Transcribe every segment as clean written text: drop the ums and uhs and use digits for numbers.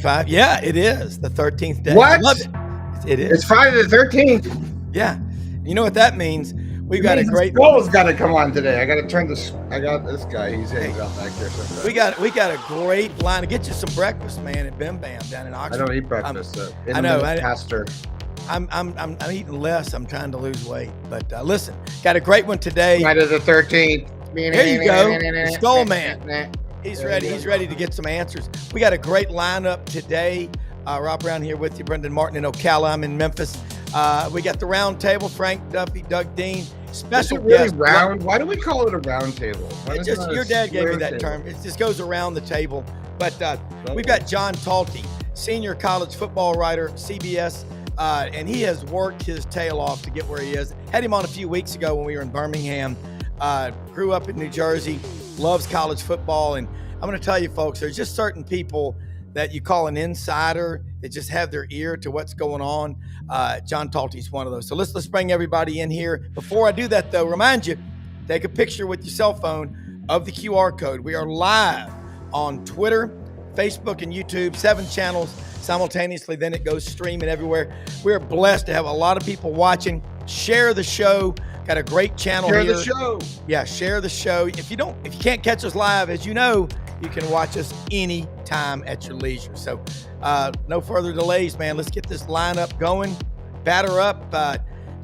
5. Yeah, it is the 13th day. I What? love it. It is. It's Friday the 13th. Yeah. You know what that means? We've got a great. Skull's got to come on today. I got to turn this. I got this guy. He's out back there sometimes. We got a great line to get you some breakfast, man, at Bim Bam down in Oxford. I don't eat breakfast. I know. Pastor. I'm eating less. I'm trying to lose weight. But listen, got a great one today. Friday the 13th. There you go, Skull Man. He's ready. He's ready to get some answers. We got a great lineup today. Rob Browne here with you, Brendan Martin in Ocala. I'm in Memphis. We got the Roundtable, Frank Duffy, Doug Dean. Special really guest. Round? Why do we call it a round table? Your dad gave me that term. It just goes around the table. But we've got John Talty, senior college football writer, CBS, and he has worked his tail off to get where he is. Had him on a few weeks ago when we were in Birmingham. Grew up in New Jersey, loves college football. And I'm going to tell you, folks, there's just certain people that you call an insider that just have their ear to what's going on. John Talty's one of those. So let's bring everybody in here. Before I do that, though, remind you, take a picture with your cell phone of the QR code. We are live on Twitter, Facebook, and YouTube, 7 channels simultaneously. Then it goes streaming everywhere. We're blessed to have a lot of people watching. Share the show. Got a great channel here. Share the show. Yeah, share the show. If you can't catch us live, as you know, you can watch us anytime at your leisure. So no further delays, man. Let's get this lineup going. Batter up.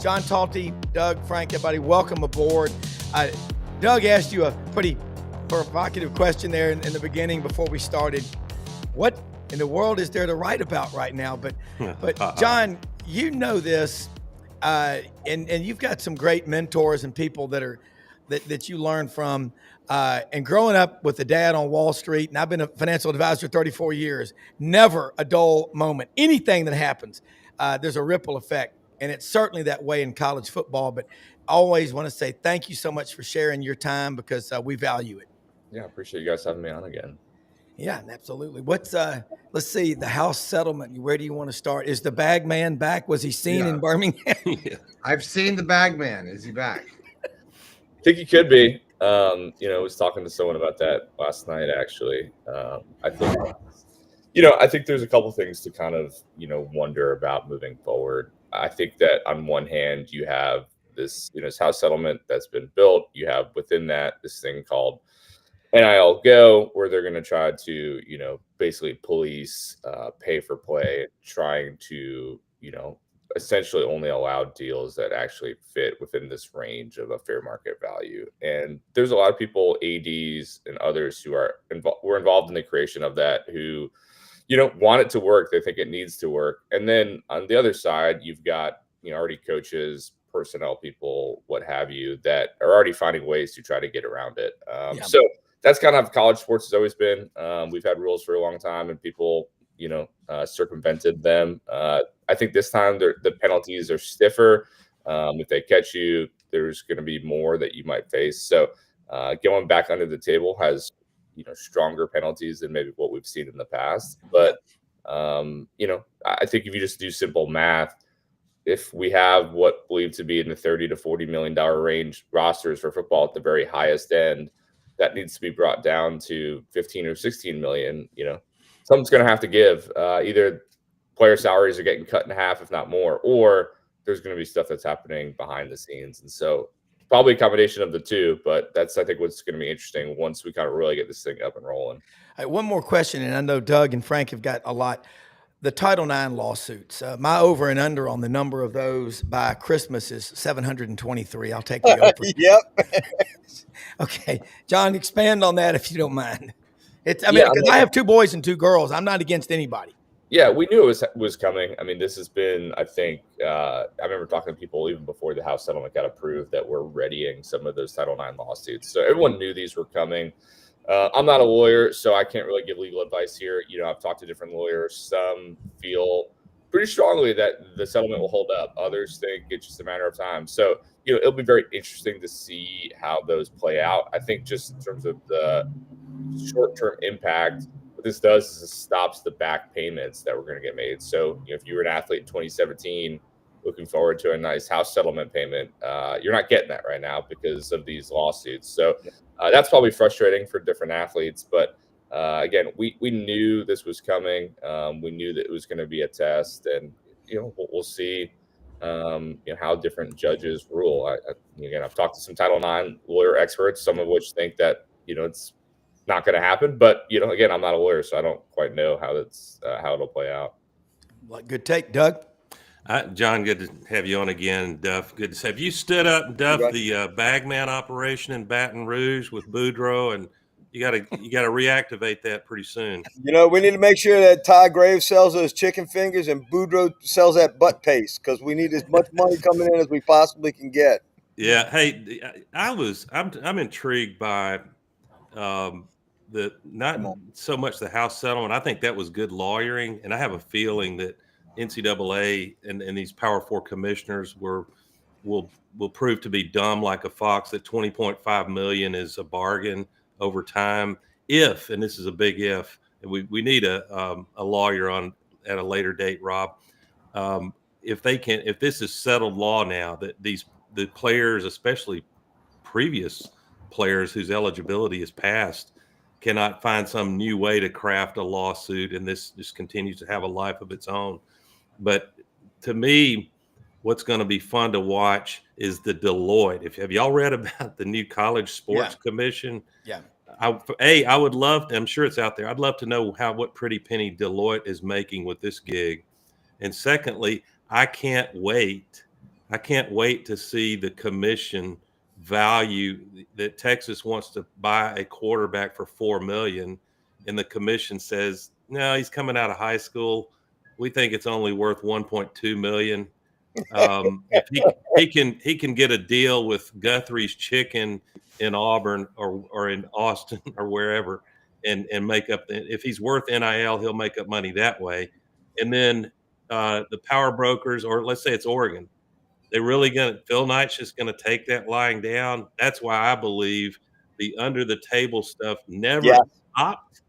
John Talty, Doug, Frank, everybody, welcome aboard. Doug asked you a pretty provocative question there in the beginning before we started. What in the world is there to write about right now? But John, you know this, and you've got some great mentors and people that you learn from. And growing up with a dad on Wall Street, and I've been a financial advisor 34 years, never a dull moment. Anything that happens, there's a ripple effect. And it's certainly that way in college football. But I always want to say thank you so much for sharing your time because we value it. Yeah, I appreciate you guys having me on again. Yeah, absolutely. Let's see, the house settlement. Where do you want to start? Is the bag man back? Was he seen in Birmingham? I've seen the bag man. Is he back? I think he could be. I was talking to someone about that last night, actually. I think there's a couple things to kind of, wonder about moving forward. I think that on one hand, you have this, this house settlement that's been built. You have within that this thing called NIL Go, where they're going to try to, basically police pay for play, trying to, essentially only allow deals that actually fit within this range of a fair market value. And there's a lot of people, ADs and others who were involved in the creation of that who, want it to work. They think it needs to work. And then on the other side, you've got, already coaches, personnel people, what have you, that are already finding ways to try to get around it. So that's kind of how college sports has always been. We've had rules for a long time and people, circumvented them. I think this time the penalties are stiffer. If they catch you, there's going to be more that you might face. So going back under the table has, stronger penalties than maybe what we've seen in the past. But, I think if you just do simple math, if we have what believed to be in the $30 to $40 million range rosters for football at the very highest end, that needs to be brought down to 15 or 16 million, something's going to have to give. Either player salaries are getting cut in half, if not more, or there's going to be stuff that's happening behind the scenes. And so probably a combination of the two, but that's, I think, what's going to be interesting once we kind of really get this thing up and rolling. All right, one more question, and I know Doug and Frank have got a lot. The Title IX lawsuits, my over and under on the number of those by Christmas is 723. I'll take the over. Yep. Okay. John, expand on that if you don't mind. I have 2 boys and 2 girls. I'm not against anybody. Yeah, we knew it was coming. I mean, this has been, I think, I remember talking to people even before the house settlement got approved that we're readying some of those Title IX lawsuits. So everyone knew these were coming. I'm not a lawyer, so I can't really give legal advice here. I've talked to different lawyers. Some feel pretty strongly that the settlement will hold up. Others think it's just a matter of time. So, it'll be very interesting to see how those play out. I think just in terms of the short-term impact, what this does is it stops the back payments that were going to get made. So, if you were an athlete in 2017 looking forward to a nice house settlement payment, you're not getting that right now because of these lawsuits. So that's probably frustrating for different athletes. But again, we knew this was coming. We knew that it was going to be a test, and we'll see. How different judges rule. Again, I've talked to some Title IX lawyer experts, some of which think that it's not going to happen. But again, I'm not a lawyer, so I don't quite know how it'll play out. Good take, Doug. John, good to have you on again. Duff, good to see. Have you stood up, Duff, the bagman operation in Baton Rouge with Boudreaux, and you got to reactivate that pretty soon. We need to make sure that Ty Graves sells those chicken fingers and Boudreaux sells that butt paste, because we need as much money coming in as we possibly can get. Yeah. Hey, I'm intrigued by not so much the House settlement. I think that was good lawyering, and I have a feeling that NCAA and these Power 4 commissioners will prove to be dumb like a fox. That $20.5 million is a bargain over time. If, and this is a big if, and we need a lawyer on at a later date, Rob. If this is settled law now, that the players, especially previous players whose eligibility is passed, cannot find some new way to craft a lawsuit, and this just continues to have a life of its own. But to me, what's going to be fun to watch is the Deloitte. Have y'all read about the new College Sports Commission? Yeah. I would love to, I'm sure it's out there. I'd love to know what pretty penny Deloitte is making with this gig. And secondly, I can't wait to see the commission value that Texas wants to buy a quarterback for $4 million, and the commission says, no, he's coming out of high school. We think it's only worth $1.2 million. If he can get a deal with Guthrie's Chicken in Auburn or in Austin or wherever, and make up. If he's worth NIL, he'll make up money that way. And then the power brokers, or let's say it's Oregon, Phil Knight's just gonna take that lying down. That's why I believe the under the table stuff never stopped.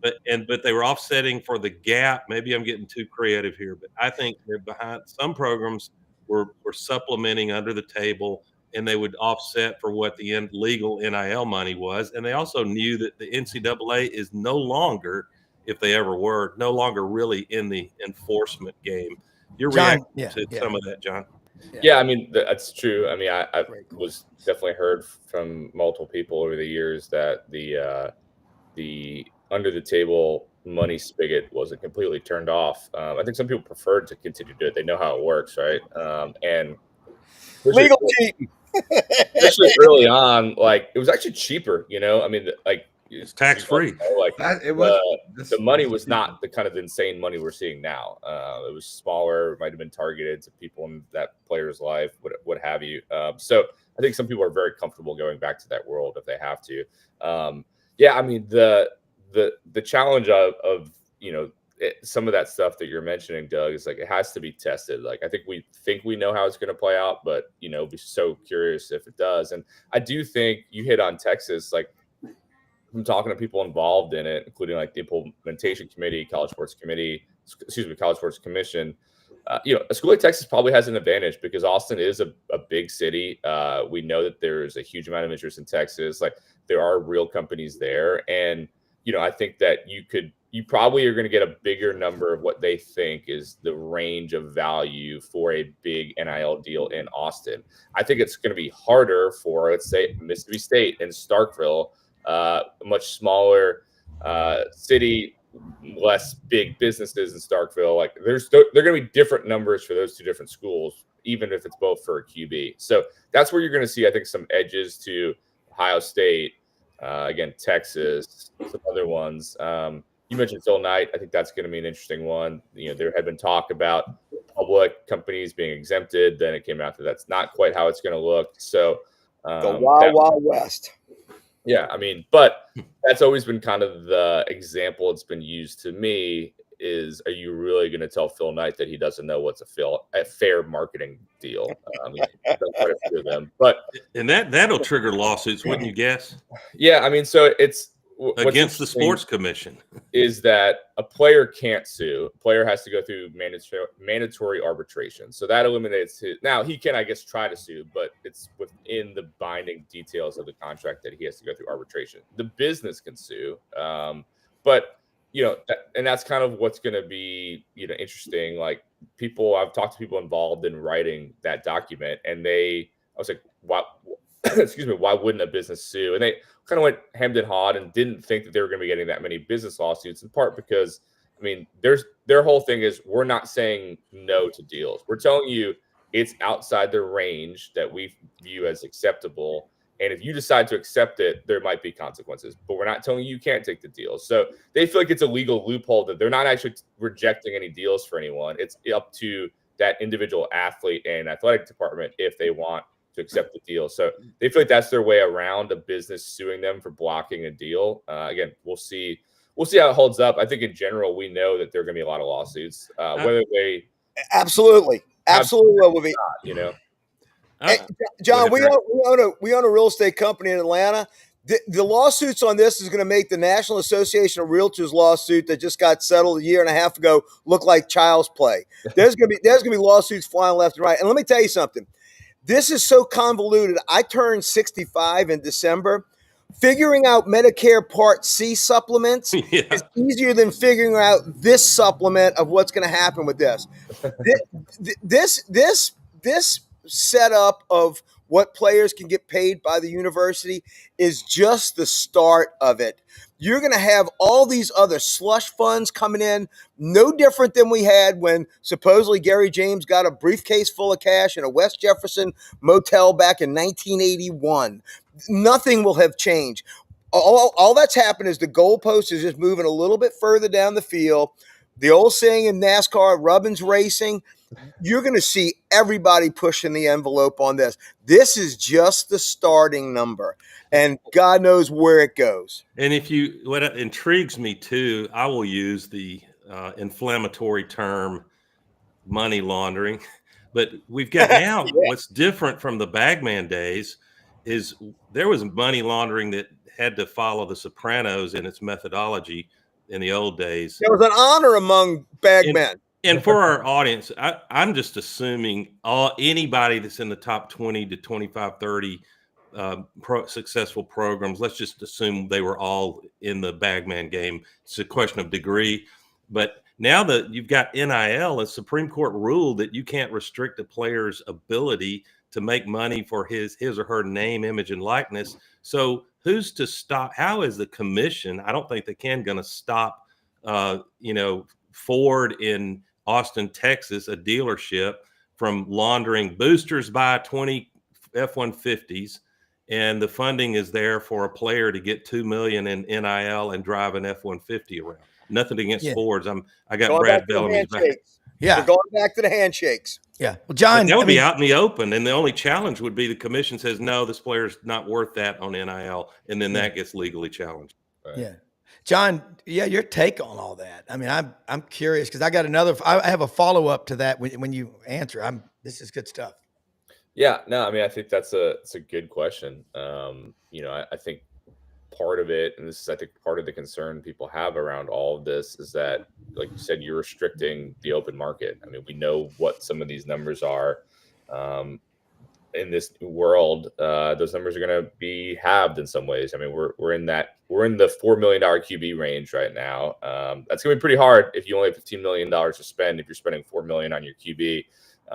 But they were offsetting for the gap. Maybe I'm getting too creative here, but I think they're behind. Some programs were supplementing under the table, and they would offset for what the legal NIL money was. And they also knew that the NCAA is no longer, if they ever were, no longer really in the enforcement game. You're reacting to some of that, John. Yeah, I mean, that's true. I mean, I was definitely heard from multiple people over the years that the under the table money spigot wasn't completely turned off. I think some people preferred to continue to do it. They know how it works, right? And legal cheating. Especially early on, like it was actually cheaper. I mean, like it's tax free. Like the money was not the kind of insane money we're seeing now. It was smaller. It might have been targeted to people in that player's life, what have you. So I think some people are very comfortable going back to that world if they have to. I mean the challenge of some of that stuff that you're mentioning, Doug, is like it has to be tested. Like I think we know how it's going to play out, but be so curious if it does. And I do think you hit on Texas. Like from talking to people involved in it, including like the implementation committee, College Sports Commission. A school like Texas probably has an advantage because Austin is a big city. We know that there's a huge amount of interest in Texas. Like there are real companies there, and I think that you probably are going to get a bigger number of what they think is the range of value for a big NIL deal in Austin. I think it's going to be harder for, let's say, Mississippi State and Starkville, a much smaller city, less big businesses in Starkville. Like they're going to be different numbers for those two different schools, even if it's both for a QB. So that's where you're going to see, I think, some edges to Ohio State. Again, Texas, some other ones. You mentioned Phil Knight. I think that's going to be an interesting one. There had been talk about public companies being exempted. Then it came out that that's not quite how it's going to look. So the Wild West. Yeah, I mean, but that's always been kind of the example it's been used to me is, are you really going to tell Phil Knight that he doesn't know what's a fair marketing deal? He's done quite a few of them, and that'll trigger lawsuits, wouldn't you guess? Yeah, I mean, so what's against the interesting sports commission is that a player can't sue. A player has to go through mandatory arbitration. So that eliminates his. Now he can, I guess, try to sue, but it's within the binding details of the contract that he has to go through arbitration. The business can sue, but and that's kind of what's going to be interesting. Like I've talked to people involved in writing that document, and I was like, why? Excuse me, why wouldn't a business sue? And they kind of went hemmed and hawed and didn't think that they were going to be getting that many business lawsuits, in part because, their whole thing is we're not saying no to deals. We're telling you it's outside the range that we view as acceptable. And if you decide to accept it, there might be consequences. But we're not telling you can't take the deal. So they feel like it's a legal loophole that they're not actually rejecting any deals for anyone. It's up to that individual athlete and athletic department if they want to accept the deal. So they feel like that's their way around a business suing them for blocking a deal. Again, we'll see how it holds up. I think in general, we know that there are going to be a lot of lawsuits, whether they absolutely will be. Hey, John, we own a real estate company in Atlanta. The lawsuits on this is going to make the National Association of Realtors lawsuit that just got settled a year and a half ago look like child's play. There's going to be lawsuits flying left and right. And let me tell you something. This is so convoluted. I turned 65 in December. Figuring out Medicare Part C supplements is easier than figuring out this supplement of what's going to happen with this. This setup of what players can get paid by the university is just the start of it. You're going to have all these other slush funds coming in, no different than we had when supposedly Gary James got a briefcase full of cash in a West Jefferson motel back in 1981. Nothing will have changed. All that's happened is the goalpost is just moving a little bit further down the field. The old saying in NASCAR, rubbin's racing. You're going to see everybody pushing the envelope on this. This is just the starting number, and God knows where it goes. And what intrigues me too, I will use the inflammatory term money laundering, but we've got now what's different from the bagman days is there was money laundering that had to follow the Sopranos in its methodology in the old days. There was an honor among bagmen. And for our audience, I'm just assuming anybody that's in the top 20 to 25, 30 successful programs, let's just assume they were all in the bagman game. It's a question of degree. But now that you've got NIL, the Supreme Court ruled that you can't restrict a player's ability to make money for his or her name, image, and likeness. So who's to stop? How is the commission? I don't think they can going to stop, Ford in Austin, Texas, a dealership from laundering boosters by 20 F-150s, and the funding is there for a player to get $2 million in NIL and drive an F-150 around. Nothing against Fords. I got going Brad Bellamy's back. Yeah, we're going back to the handshakes. Yeah, well, John, that would be out in the open, and the only challenge would be the commission says no, this player's not worth that on NIL, and then that gets legally challenged. Right. Yeah. John, your take on all that. I mean, I'm curious because I have a follow up to that when you answer. This is good stuff. Yeah, no, I think it's a good question. I think part of it, and this is I think part of the concern people have around all of this is that, like you said, you're restricting the open market. I mean, we know what some of these numbers are. In this new world, those numbers are going to be halved in some ways. I mean, we're in the $4 million QB range right now. That's going to be pretty hard if you only have $15 million to spend. If you're spending $4 million on your QB,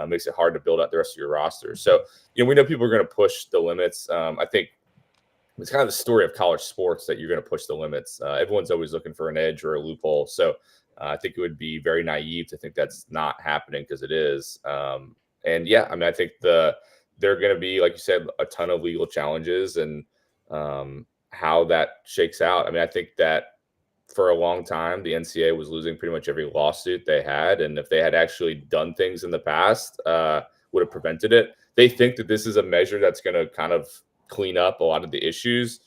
makes it hard to build out the rest of your roster. So, we know people are going to push the limits. I think it's kind of the story of college sports that you're going to push the limits. Everyone's always looking for an edge or a loophole. So I think it would be very naive to think that's not happening because it is. I think there are going to be, like you said, a ton of legal challenges and how that shakes out. I mean, I think that for a long time, the NCAA was losing pretty much every lawsuit they had. And if they had actually done things in the past, would have prevented it. They think that this is a measure that's going to kind of clean up a lot of the issues.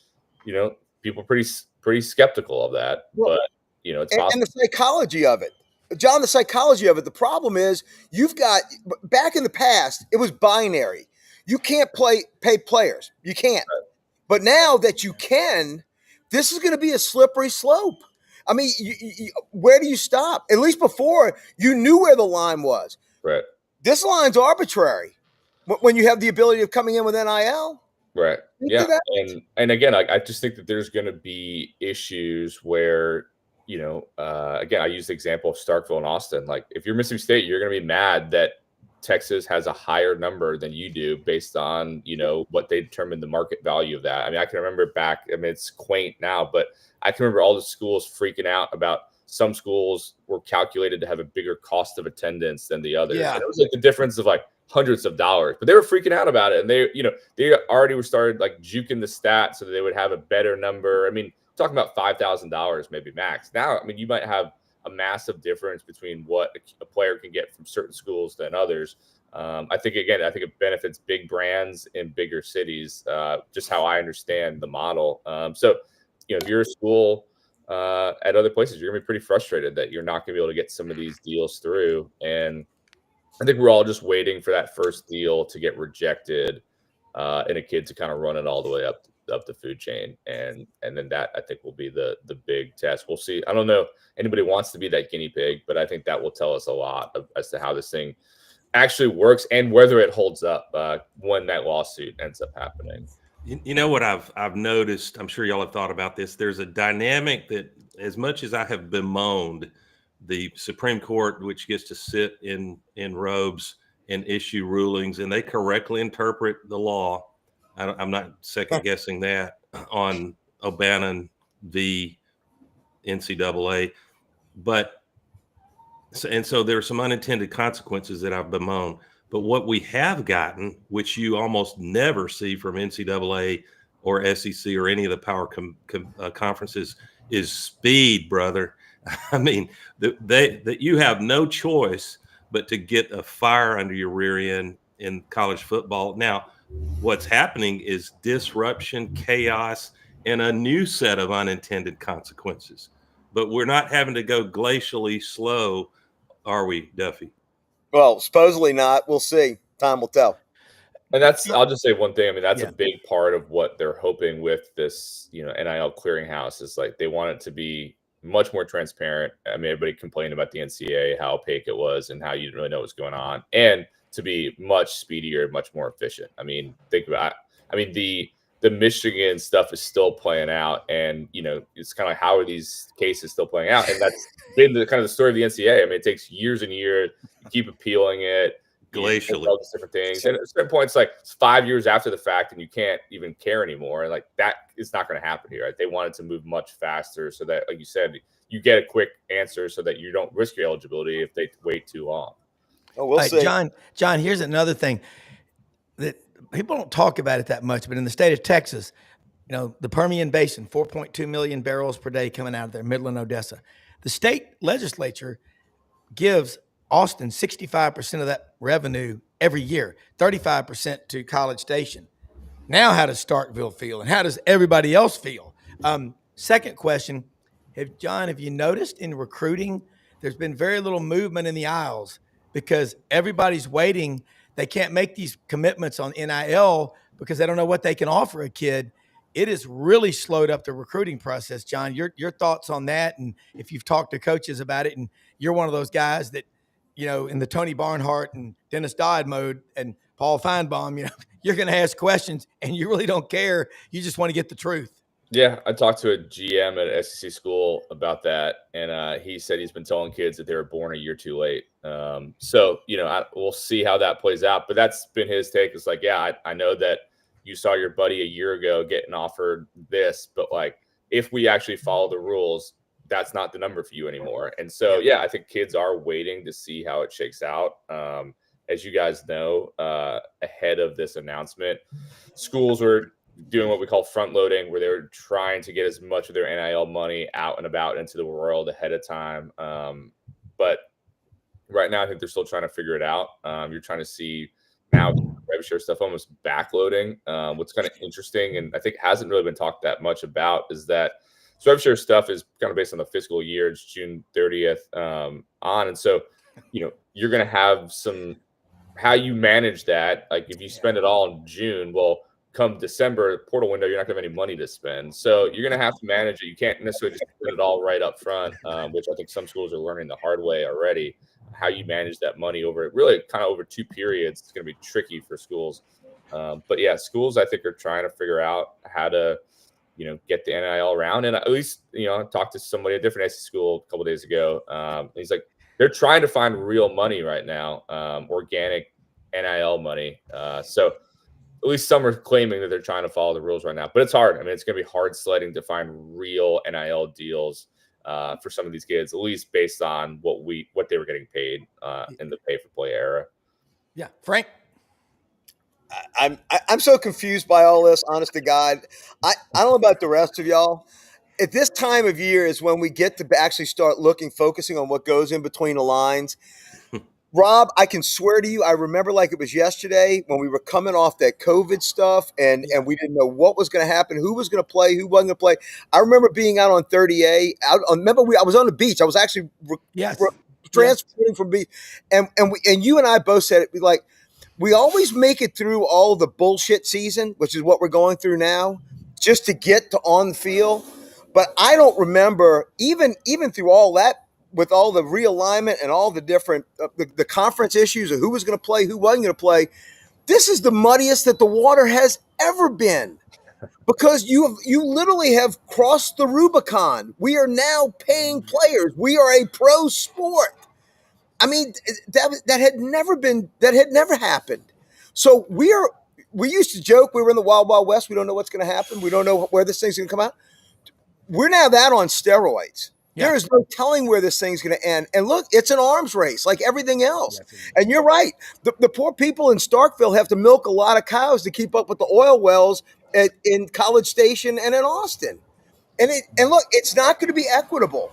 People are pretty skeptical of that. Well, but, it's possible. And the psychology of it. John, the psychology of it. The problem is you've got, back in the past, it was binary. You can't pay players. You can't. Right. But now that you can, this is going to be a slippery slope. I mean, where do you stop? At least before, you knew where the line was. Right. This line's arbitrary when you have the ability of coming in with NIL. Right. Yeah. And again, I just think that there's going to be issues where, again, I use the example of Starkville and Austin. Like, if you're Mississippi State, you're going to be mad that Texas has a higher number than you do based on, what they determine the market value of that. I mean, I can remember back, it's quaint now, but I can remember all the schools freaking out about some schools were calculated to have a bigger cost of attendance than the others. Yeah. And it was like the difference of like hundreds of dollars, but they were freaking out about it. And they already were started like juking the stats so that they would have a better number. I mean, talking about $5,000 maybe max. Now, I mean, you might have a massive difference between what a player can get from certain schools than others. I think it benefits big brands in bigger cities, just how I understand the model. So, if you're a school at other places, you're going to be pretty frustrated that you're not going to be able to get some of these deals through. And I think we're all just waiting for that first deal to get rejected and a kid to kind of run it all the way up the food chain. And then that, I think, will be the big test. We'll see. I don't know anybody wants to be that guinea pig, but I think that will tell us a lot as to how this thing actually works and whether it holds up when that lawsuit ends up happening. You know what I've noticed, I'm sure y'all have thought about this. There's a dynamic that, as much as I have bemoaned the Supreme Court, which gets to sit in robes and issue rulings, and they correctly interpret the law. I'm not second guessing that on O'Bannon v. NCAA, so there are some unintended consequences that I've bemoaned. But what we have gotten, which you almost never see from NCAA or SEC or any of the power conferences, is speed, brother. I mean, that you have no choice but to get a fire under your rear end in college football. Now, what's happening is disruption, chaos, and a new set of unintended consequences. But we're not having to go glacially slow, are we, Duffy? Well, supposedly not. We'll see. Time will tell. And I'll just say one thing. I mean, that's a big part of what they're hoping with this, NIL clearinghouse is like they want it to be much more transparent. I mean, everybody complained about the NCAA, how opaque it was and how you didn't really know what's going on, and to be much speedier, much more efficient. I mean, think about, the Michigan stuff is still playing out, and, it's kind of like, how are these cases still playing out? And that's been the kind of the story of the NCAA. I mean, it takes years and years. You keep appealing it. Glacially. All these different things. And at certain points, like it's 5 years after the fact and you can't even care anymore. And like that is not going to happen here. Right? They want it to move much faster so that, like you said, you get a quick answer so that you don't risk your eligibility if they wait too long. Oh, we'll see. John, here's another thing that people don't talk about it that much, but in the state of Texas, the Permian Basin, 4.2 million barrels per day coming out of there, Midland, Odessa. The state legislature gives Austin 65% of that revenue every year, 35% to College Station. Now, how does Starkville feel, and how does everybody else feel? Second question, have you noticed in recruiting, there's been very little movement in the aisles because everybody's waiting. They can't make these commitments on NIL because they don't know what they can offer a kid. It has really slowed up the recruiting process. John, your thoughts on that, and if you've talked to coaches about it, and you're one of those guys that, in the Tony Barnhart and Dennis Dodd mode and Paul Feinbaum, you're going to ask questions and you really don't care. You just want to get the truth. Yeah, I talked to a GM at an SEC school about that, and he said he's been telling kids that they were born a year too late. So, we'll see how that plays out. But that's been his take. It's like, yeah, I know that you saw your buddy a year ago getting offered this, but like if we actually follow the rules, that's not the number for you anymore. And so, yeah, I think kids are waiting to see how it shakes out. As you guys know, ahead of this announcement, schools were doing what we call front loading, where they were trying to get as much of their NIL money out and about into the world ahead of time. But right now, I think they're still trying to figure it out. You're trying to see now rev share stuff almost backloading. What's kind of interesting, and I think hasn't really been talked that much about, is that so rev share stuff is kind of based on the fiscal year. It's June 30th on. And so, you're going to have some, how you manage that. Like if you spend it all in June, well, come December portal window, you're not going to have any money to spend. So you're going to have to manage it. You can't necessarily just put it all right up front, which I think some schools are learning the hard way already. How you manage that money over really kind of over 2 periods, it's going to be tricky for schools. But yeah, schools I think are trying to figure out how to, get the NIL around. And at least, I talked to somebody at a different SEC school a couple days ago. He's like, they're trying to find real money right now, organic NIL money. So at least some are claiming that they're trying to follow the rules right now, but it's hard. I mean, it's going to be hard sledding to find real NIL deals for some of these kids, at least based on what they were getting paid in the pay for play era. Yeah, Frank. I'm so confused by all this, honest to God. I don't know about the rest of y'all. At this time of year is when we get to actually start focusing on what goes in between the lines. Rob, I can swear to you, I remember like it was yesterday when we were coming off that COVID stuff and we didn't know what was going to happen, who was going to play, who wasn't going to play. I remember being out on 30A. I was on the beach. I was actually transporting from beach. And you and I both said it, we always make it through all the bullshit season, which is what we're going through now, just to get to on the field. But I don't remember even through all that, with all the realignment and all the different the conference issues of who was going to play, who wasn't going to play. This is the muddiest that the water has ever been, because you literally have crossed the Rubicon. We are now paying players. We are a pro sport. I mean, that had never happened. So we used to joke we were in the Wild Wild West. We don't know what's going to happen. We don't know where this thing's going to come out. We're now that on steroids. Yeah. There is no telling where this thing's going to end. And look, it's an arms race like everything else. And you're right. The poor people in Starkville have to milk a lot of cows to keep up with the oil wells in College Station and in Austin. And look, it's not going to be equitable.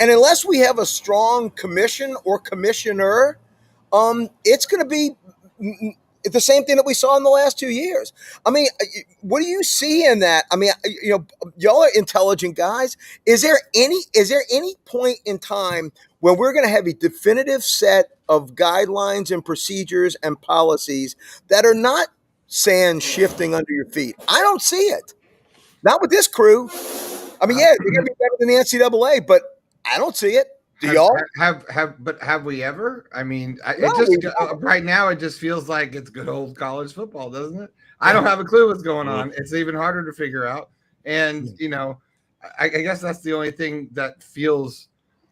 And unless we have a strong commission or commissioner, it's going to be the same thing that we saw in the last 2 years. I mean, what do you see in that? I mean, y'all are intelligent guys. Is there any point in time when we're going to have a definitive set of guidelines and procedures and policies that are not sand shifting under your feet? I don't see it. Not with this crew. I mean, yeah, they're going to be better than the NCAA, but I don't see it. Do y'all have we ever? I mean, right now it just feels like it's good old college football, doesn't it? I don't have a clue what's going on. It's even harder to figure out. And I guess that's the only thing that feels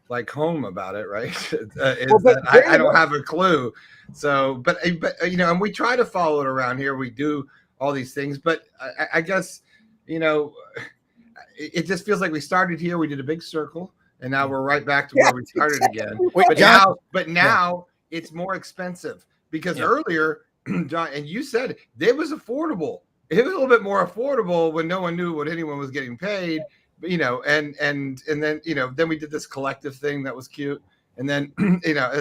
like home about it, right? I don't have a clue. So, but and we try to follow it around here. We do all these things, but I guess it just feels like we started here. We did a big circle. And now we're right back to where we started again. But now it's more expensive because earlier, John, and you said it was affordable. It was a little bit more affordable when no one knew what anyone was getting paid. And then then we did this collective thing that was cute. And then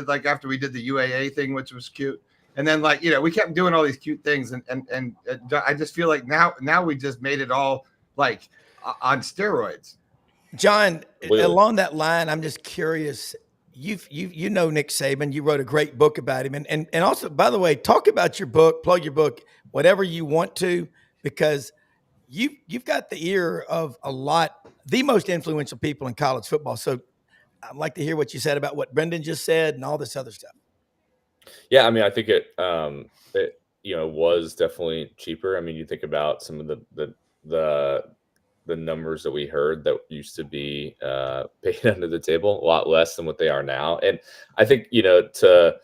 like after we did the UAA thing, which was cute. And then we kept doing all these cute things. And I just feel like now we just made it all like on steroids. John, along that line, I'm just curious. You know Nick Saban. You wrote a great book about him, and also, by the way, talk about your book, plug your book, whatever you want to, because you've got the ear of the most influential people in college football. So I'd like to hear what you said about what Brendan just said and all this other stuff. Yeah, I mean, I think it was definitely cheaper. I mean, you think about some of the numbers that we heard that used to be paid under the table, a lot less than what they are now. And I think, to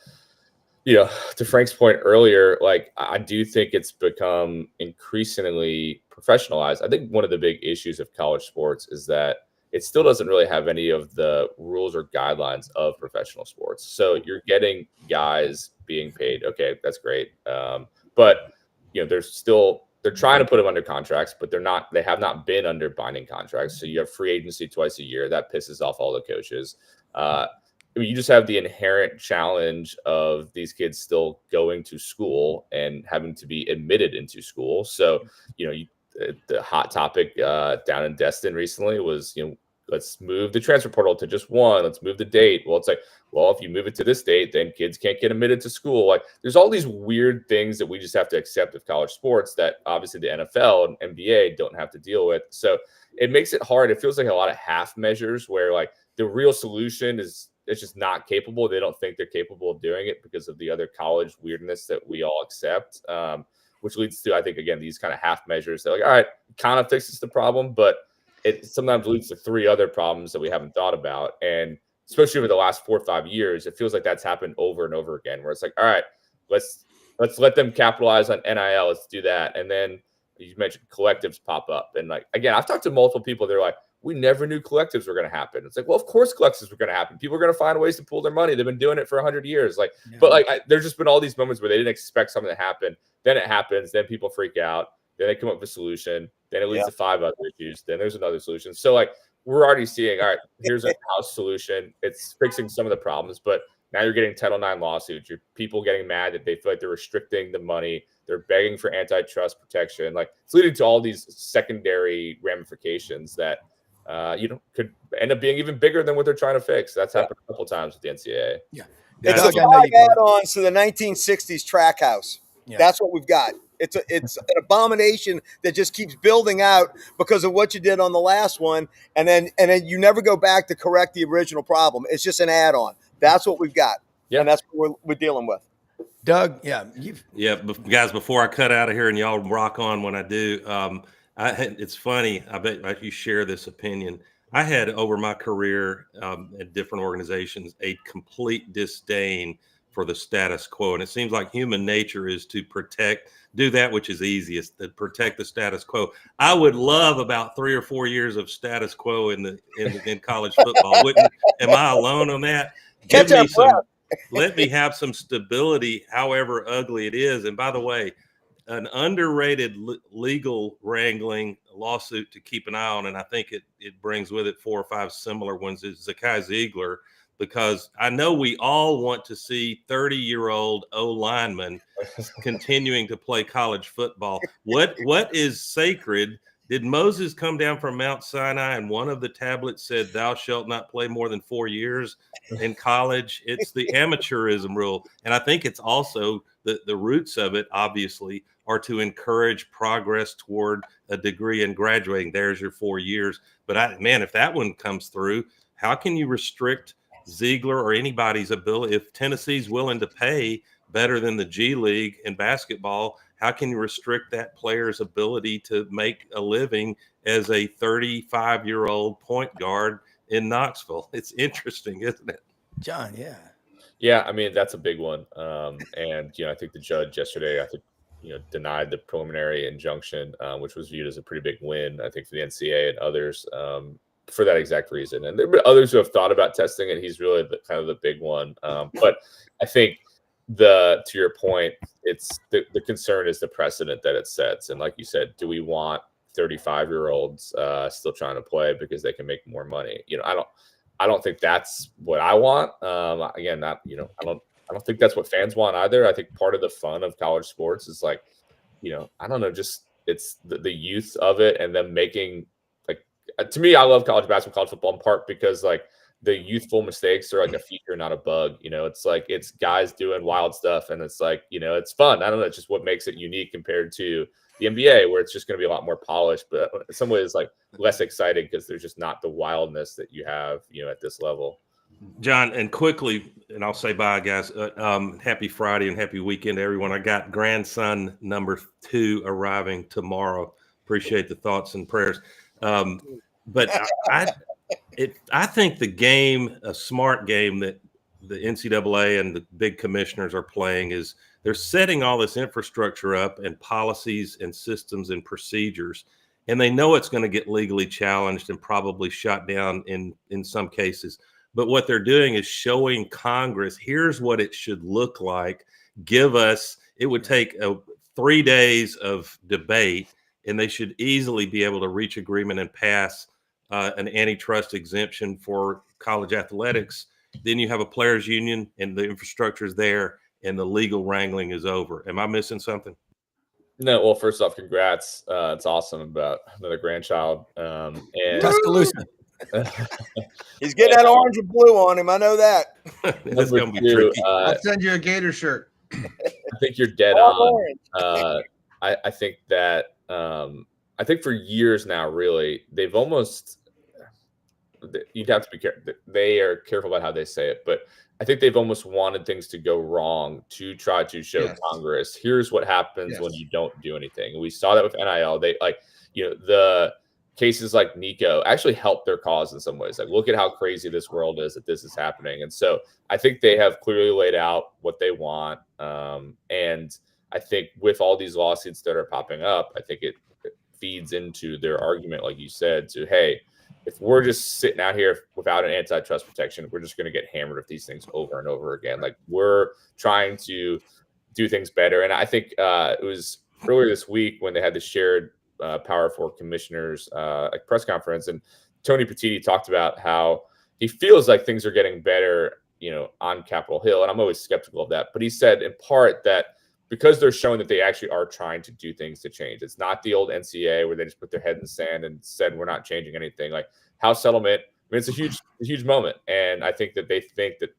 Frank's point earlier, like I do think it's become increasingly professionalized. I think one of the big issues of college sports is that it still doesn't really have any of the rules or guidelines of professional sports. So you're getting guys being paid. Okay, that's great. But they're trying to put them under contracts, but they have not been under binding contracts. So you have free agency twice a year. That pisses off all the coaches. You just have the inherent challenge of these kids still going to school and having to be admitted into school. So, the hot topic down in Destin recently was, let's move the transfer portal to just one. Let's move the date. Well, it's like, well, if you move it to this date, then kids can't get admitted to school. Like, there's all these weird things that we just have to accept with college sports that obviously the NFL and NBA don't have to deal with. So it makes it hard. It feels like a lot of half measures where like the real solution is it's just not capable. They don't think they're capable of doing it because of the other college weirdness that we all accept, which leads to, I think, again, these kind of half measures that like, all right, kind of fixes the problem, but it sometimes leads to 3 other problems that we haven't thought about. And especially over the last 4 or 5 years, it feels like that's happened over and over again, where it's like, all right, let's let them capitalize on NIL. Let's do that. And then you mentioned collectives pop up. And like, again, I've talked to multiple people. They're like, we never knew collectives were going to happen. It's like, well, of course collectives were going to happen. People are going to find ways to pool their money. They've been doing it for 100 years. Like, but like, there's just been all these moments where they didn't expect something to happen. Then it happens. Then people freak out. Then they come up with a solution. Then it leads to 5 other issues. Then there's another solution. So like, we're already seeing, all right, here's a house solution. It's fixing some of the problems, but now you're getting Title IX lawsuits. You're people getting mad that they feel like they're restricting the money. They're begging for antitrust protection. Like, it's leading to all these secondary ramifications that, could end up being even bigger than what they're trying to fix. That's happened a couple times with the NCAA. It's the 5 add-ons to the 1960s track house. That's what we've got. It's an abomination that just keeps building out because of what you did on the last one, and then you never go back to correct the original problem. It's just an add-on. That's what we've got, and that's what we're dealing with. Doug, guys. Before I cut out of here and y'all rock on when I do, it's funny. I bet you share this opinion. I had over my career at different organizations a complete disdain for the status quo, and it seems like human nature is to do that which is easiest, to protect the status quo. I would love about 3 or 4 years of status quo in college football. Am I alone on that? Let me have some stability, however ugly it is. And by the way, an underrated legal wrangling lawsuit to keep an eye on, and I think it brings with it 4 or 5 similar ones, is Zakai Ziegler, because I know we all want to see 30-year-old O-linemen continuing to play college football. What is sacred? Did Moses come down from Mount Sinai and one of the tablets said, "Thou shalt not play more than 4 years in college"? It's the amateurism rule. And I think it's also the roots of it, obviously, are to encourage progress toward a degree and graduating. There's your 4 years. But if that one comes through, how can you restrict Ziegler or anybody's ability? If Tennessee's willing to pay better than the G League in basketball, how can you restrict that player's ability to make a living as a 35-year-old point guard in Knoxville? It's interesting, isn't it? John, Yeah, I mean, that's a big one. And, I think the judge yesterday, denied the preliminary injunction, which was viewed as a pretty big win, I think, for the NCAA and others for that exact reason. And there have been others who have thought about testing it. He's really kind of the big one. But I think to your point, it's the concern is the precedent that it sets. And like you said, do we want 35-year-olds still trying to play because they can make more money? I don't think that's what I want. Again, I don't think that's what fans want either. I think part of the fun of college sports is like, I don't know, just it's the youth of it, and them making to me, I love college basketball, college football in part because like the youthful mistakes are like a feature, not a bug. It's like it's guys doing wild stuff, and it's like it's fun. I don't know, it's just what makes it unique compared to the NBA, where it's just going to be a lot more polished, but in some ways like less exciting because there's just not the wildness that you have, at this level. John, and quickly, and I'll say bye, guys. Happy Friday and happy weekend to everyone. I got grandson number 2 arriving tomorrow. Appreciate the thoughts and prayers. But I think the game, a smart game that the NCAA and the big commissioners are playing is they're setting all this infrastructure up and policies and systems and procedures, and they know it's going to get legally challenged and probably shot down in some cases. But what they're doing is showing Congress, here's what it should look like. It would take 3 days of debate, and they should easily be able to reach agreement and pass an antitrust exemption for college athletics. Then you have a players union and the infrastructure is there and the legal wrangling is over. Am I missing something? No, well, first off, congrats. It's awesome about another grandchild. And Tuscaloosa. He's getting that orange and blue on him. I know that. That's going to be tricky. I'll send you a Gator shirt. I think you're dead All on. I think that I think for years now, really, they've almost. You'd have to be careful. They are careful about how they say it, but I think they've almost wanted things to go wrong to try to show Congress, here's what happens when you don't do anything. And we saw that with NIL. They the cases like Nico actually helped their cause in some ways. Like, look at how crazy this world is that this is happening. And so I think they have clearly laid out what they want. And I think with all these lawsuits that are popping up, I think it feeds into their argument, like you said, to, hey, if we're just sitting out here without an antitrust protection, we're just going to get hammered with these things over and over again. Like, we're trying to do things better. And I think it was earlier this week when they had the shared Power 4 commissioners press conference, and Tony Petitti talked about how he feels like things are getting better, on Capitol Hill. And I'm always skeptical of that. But he said in part that because they're showing that they actually are trying to do things to change. It's not the old NCAA where they just put their head in the sand and said, we're not changing anything. Like, House settlement, it's a huge moment. And I think that they think that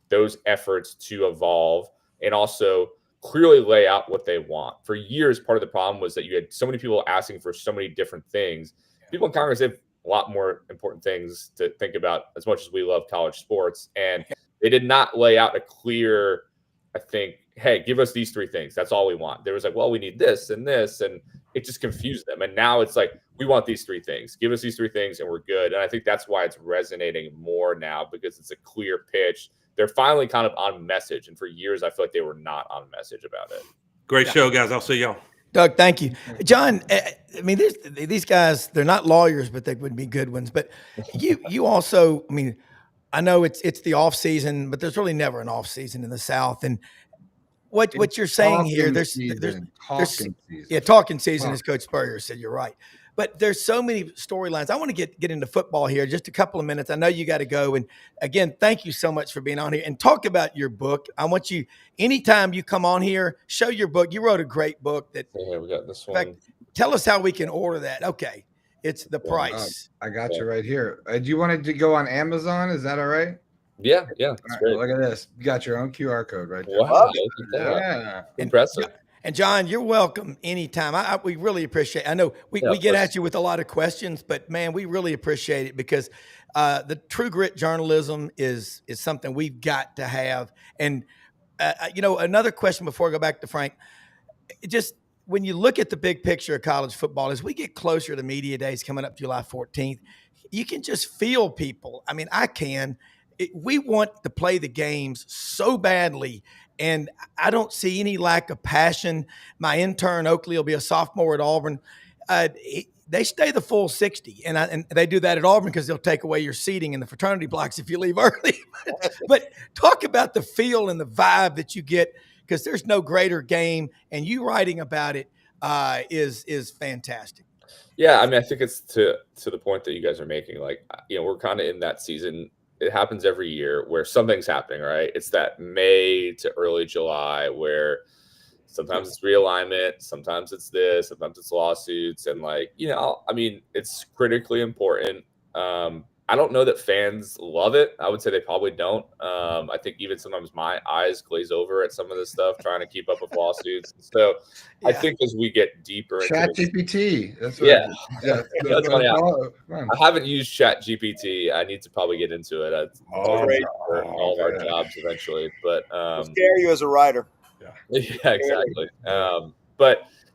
those efforts to evolve and also clearly lay out what they want. For years, part of the problem was that you had so many people asking for so many different things. People in Congress have a lot more important things to think about, as much as we love college sports. And they did not lay out a clear, I think, hey, give us these three things. That's all we want. There was like, well, we need this, and it just confused them. And now it's like, we want these three things. Give us these three things, and we're good. And I think that's why it's resonating more now, because it's a clear pitch. They're finally kind of on message. And for years, I feel like they were not on message about it. Great show, guys. I'll see y'all. Doug, thank you. John, I mean, these guys, they're not lawyers, but they would be good ones. But you also, I mean, I know it's the off season, but there's really never an off season in the South. And what you're saying here, there's talking season, as Coach Spurrier said. You're right, but there's so many storylines. I want to get into football here, just a couple of minutes. I know you got to go, and again, thank you so much for being on here and talk about your book. I want you, anytime you come on here, show your book. You wrote a great book. That we got this one. In fact, tell us how we can order that. Okay, it's The Price. I got you right here. Do you want it to go on Amazon? Is that all right? Yeah. All right, look at this. You got your own QR code right there. Wow. Yeah. Impressive. And John, you're welcome anytime. We really appreciate it. I know we get at you with a lot of questions, but man, we really appreciate it, because the true grit journalism is something we've got to have. And another question before I go back to Frank, just when you look at the big picture of college football, as we get closer to media days coming up July 14th, you can just feel people. I mean, I can. We want to play the games so badly, and I don't see any lack of passion. My intern, Oakley, will be a sophomore at Auburn. They stay the full 60, and they do that at Auburn because they'll take away your seating in the fraternity blocks if you leave early. But talk about the feel and the vibe that you get, because there's no greater game, and you writing about it is fantastic. Yeah, I mean, I think it's to the point that you guys are making. Like, we're kind of in that season. It happens every year where something's happening, right? It's that May to early July where sometimes it's realignment, sometimes it's this, sometimes it's lawsuits. And it's critically important. I don't know that fans love it. I would say they probably don't. I think even sometimes my eyes glaze over at some of this stuff, trying to keep up with lawsuits. So I think as we get deeper into ChatGPT. That's I haven't used ChatGPT. I need to probably get into it. For all of our jobs eventually. But it'll scare you as a writer. Yeah, exactly.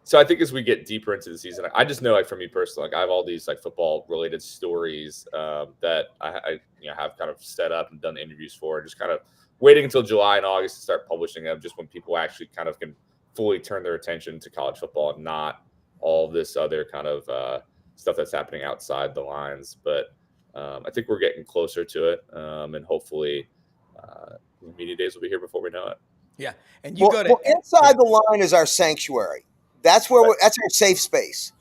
So I think as we get deeper into the season, I just know, like, for me personally, like, I have all these like football related stories that I have kind of set up and done interviews for, and just kind of waiting until July and August to start publishing them, just when people actually kind of can fully turn their attention to college football and not all this other kind of stuff that's happening outside the lines. But I think we're getting closer to it, and hopefully media days will be here before we know it. Yeah, and you inside the line is our sanctuary. That's where that's our safe space.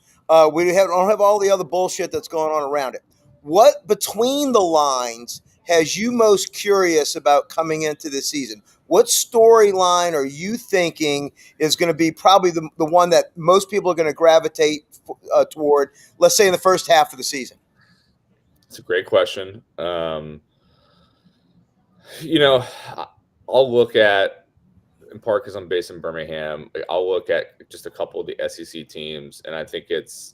We don't have all the other bullshit that's going on around it. What between the lines has you most curious about coming into this season? What storyline are you thinking is going to be probably the one that most people are going to gravitate toward, let's say in the first half of the season? It's a great question. You know, I'll look at, in part because I'm based in Birmingham, I'll look at just a couple of the SEC teams, and I think it's,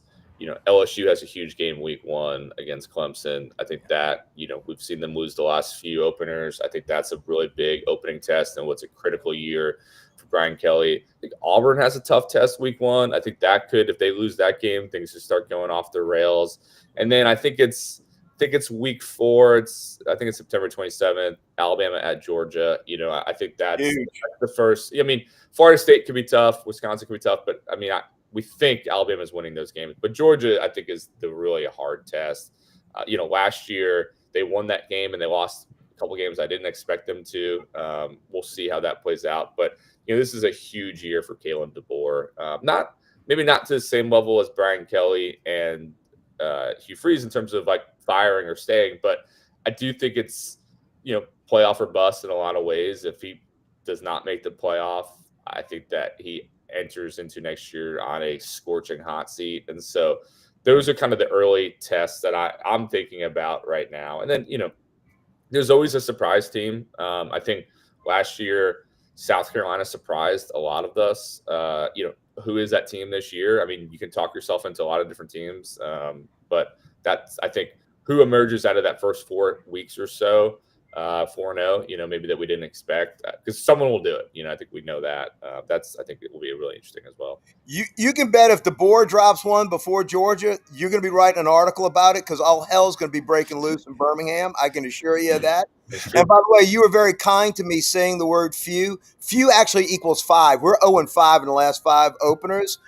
LSU has a huge game week 1 against Clemson. I think that, we've seen them lose the last few openers. I think that's a really big opening test and what's a critical year for Brian Kelly. I think Auburn has a tough test week 1. I think that could, if they lose that game, things just start going off the rails. And then I think it's week 4. I think it's September 27th, Alabama at Georgia. I think that's the first. I mean, Florida State could be tough. Wisconsin could be tough. But, I mean, we think Alabama's winning those games. But Georgia, I think, is really a hard test. Last year they won that game and they lost a couple games I didn't expect them to. We'll see how that plays out. But, this is a huge year for Kalen DeBoer. Maybe not to the same level as Brian Kelly and Hugh Freeze in terms of like firing or staying, but I do think it's playoff or bust in a lot of ways. If he does not make the playoff, I think that he enters into next year on a scorching hot seat. And so those are kind of the early tests that I'm thinking about right now. And then there's always a surprise team. I think last year South Carolina surprised a lot of us. Who is that team this year? I mean, you can talk yourself into a lot of different teams, but that's, I think, who emerges out of that first 4 weeks or so, 4-0, maybe that we didn't expect, because someone will do it. I think we know that. I think it will be really interesting as well. You can bet if DeBoer drops one before Georgia, you're going to be writing an article about it because all hell's going to be breaking loose in Birmingham. I can assure you of that. And by the way, you were very kind to me saying the word few. Few actually equals 5. We're 0-5 in the last 5 openers.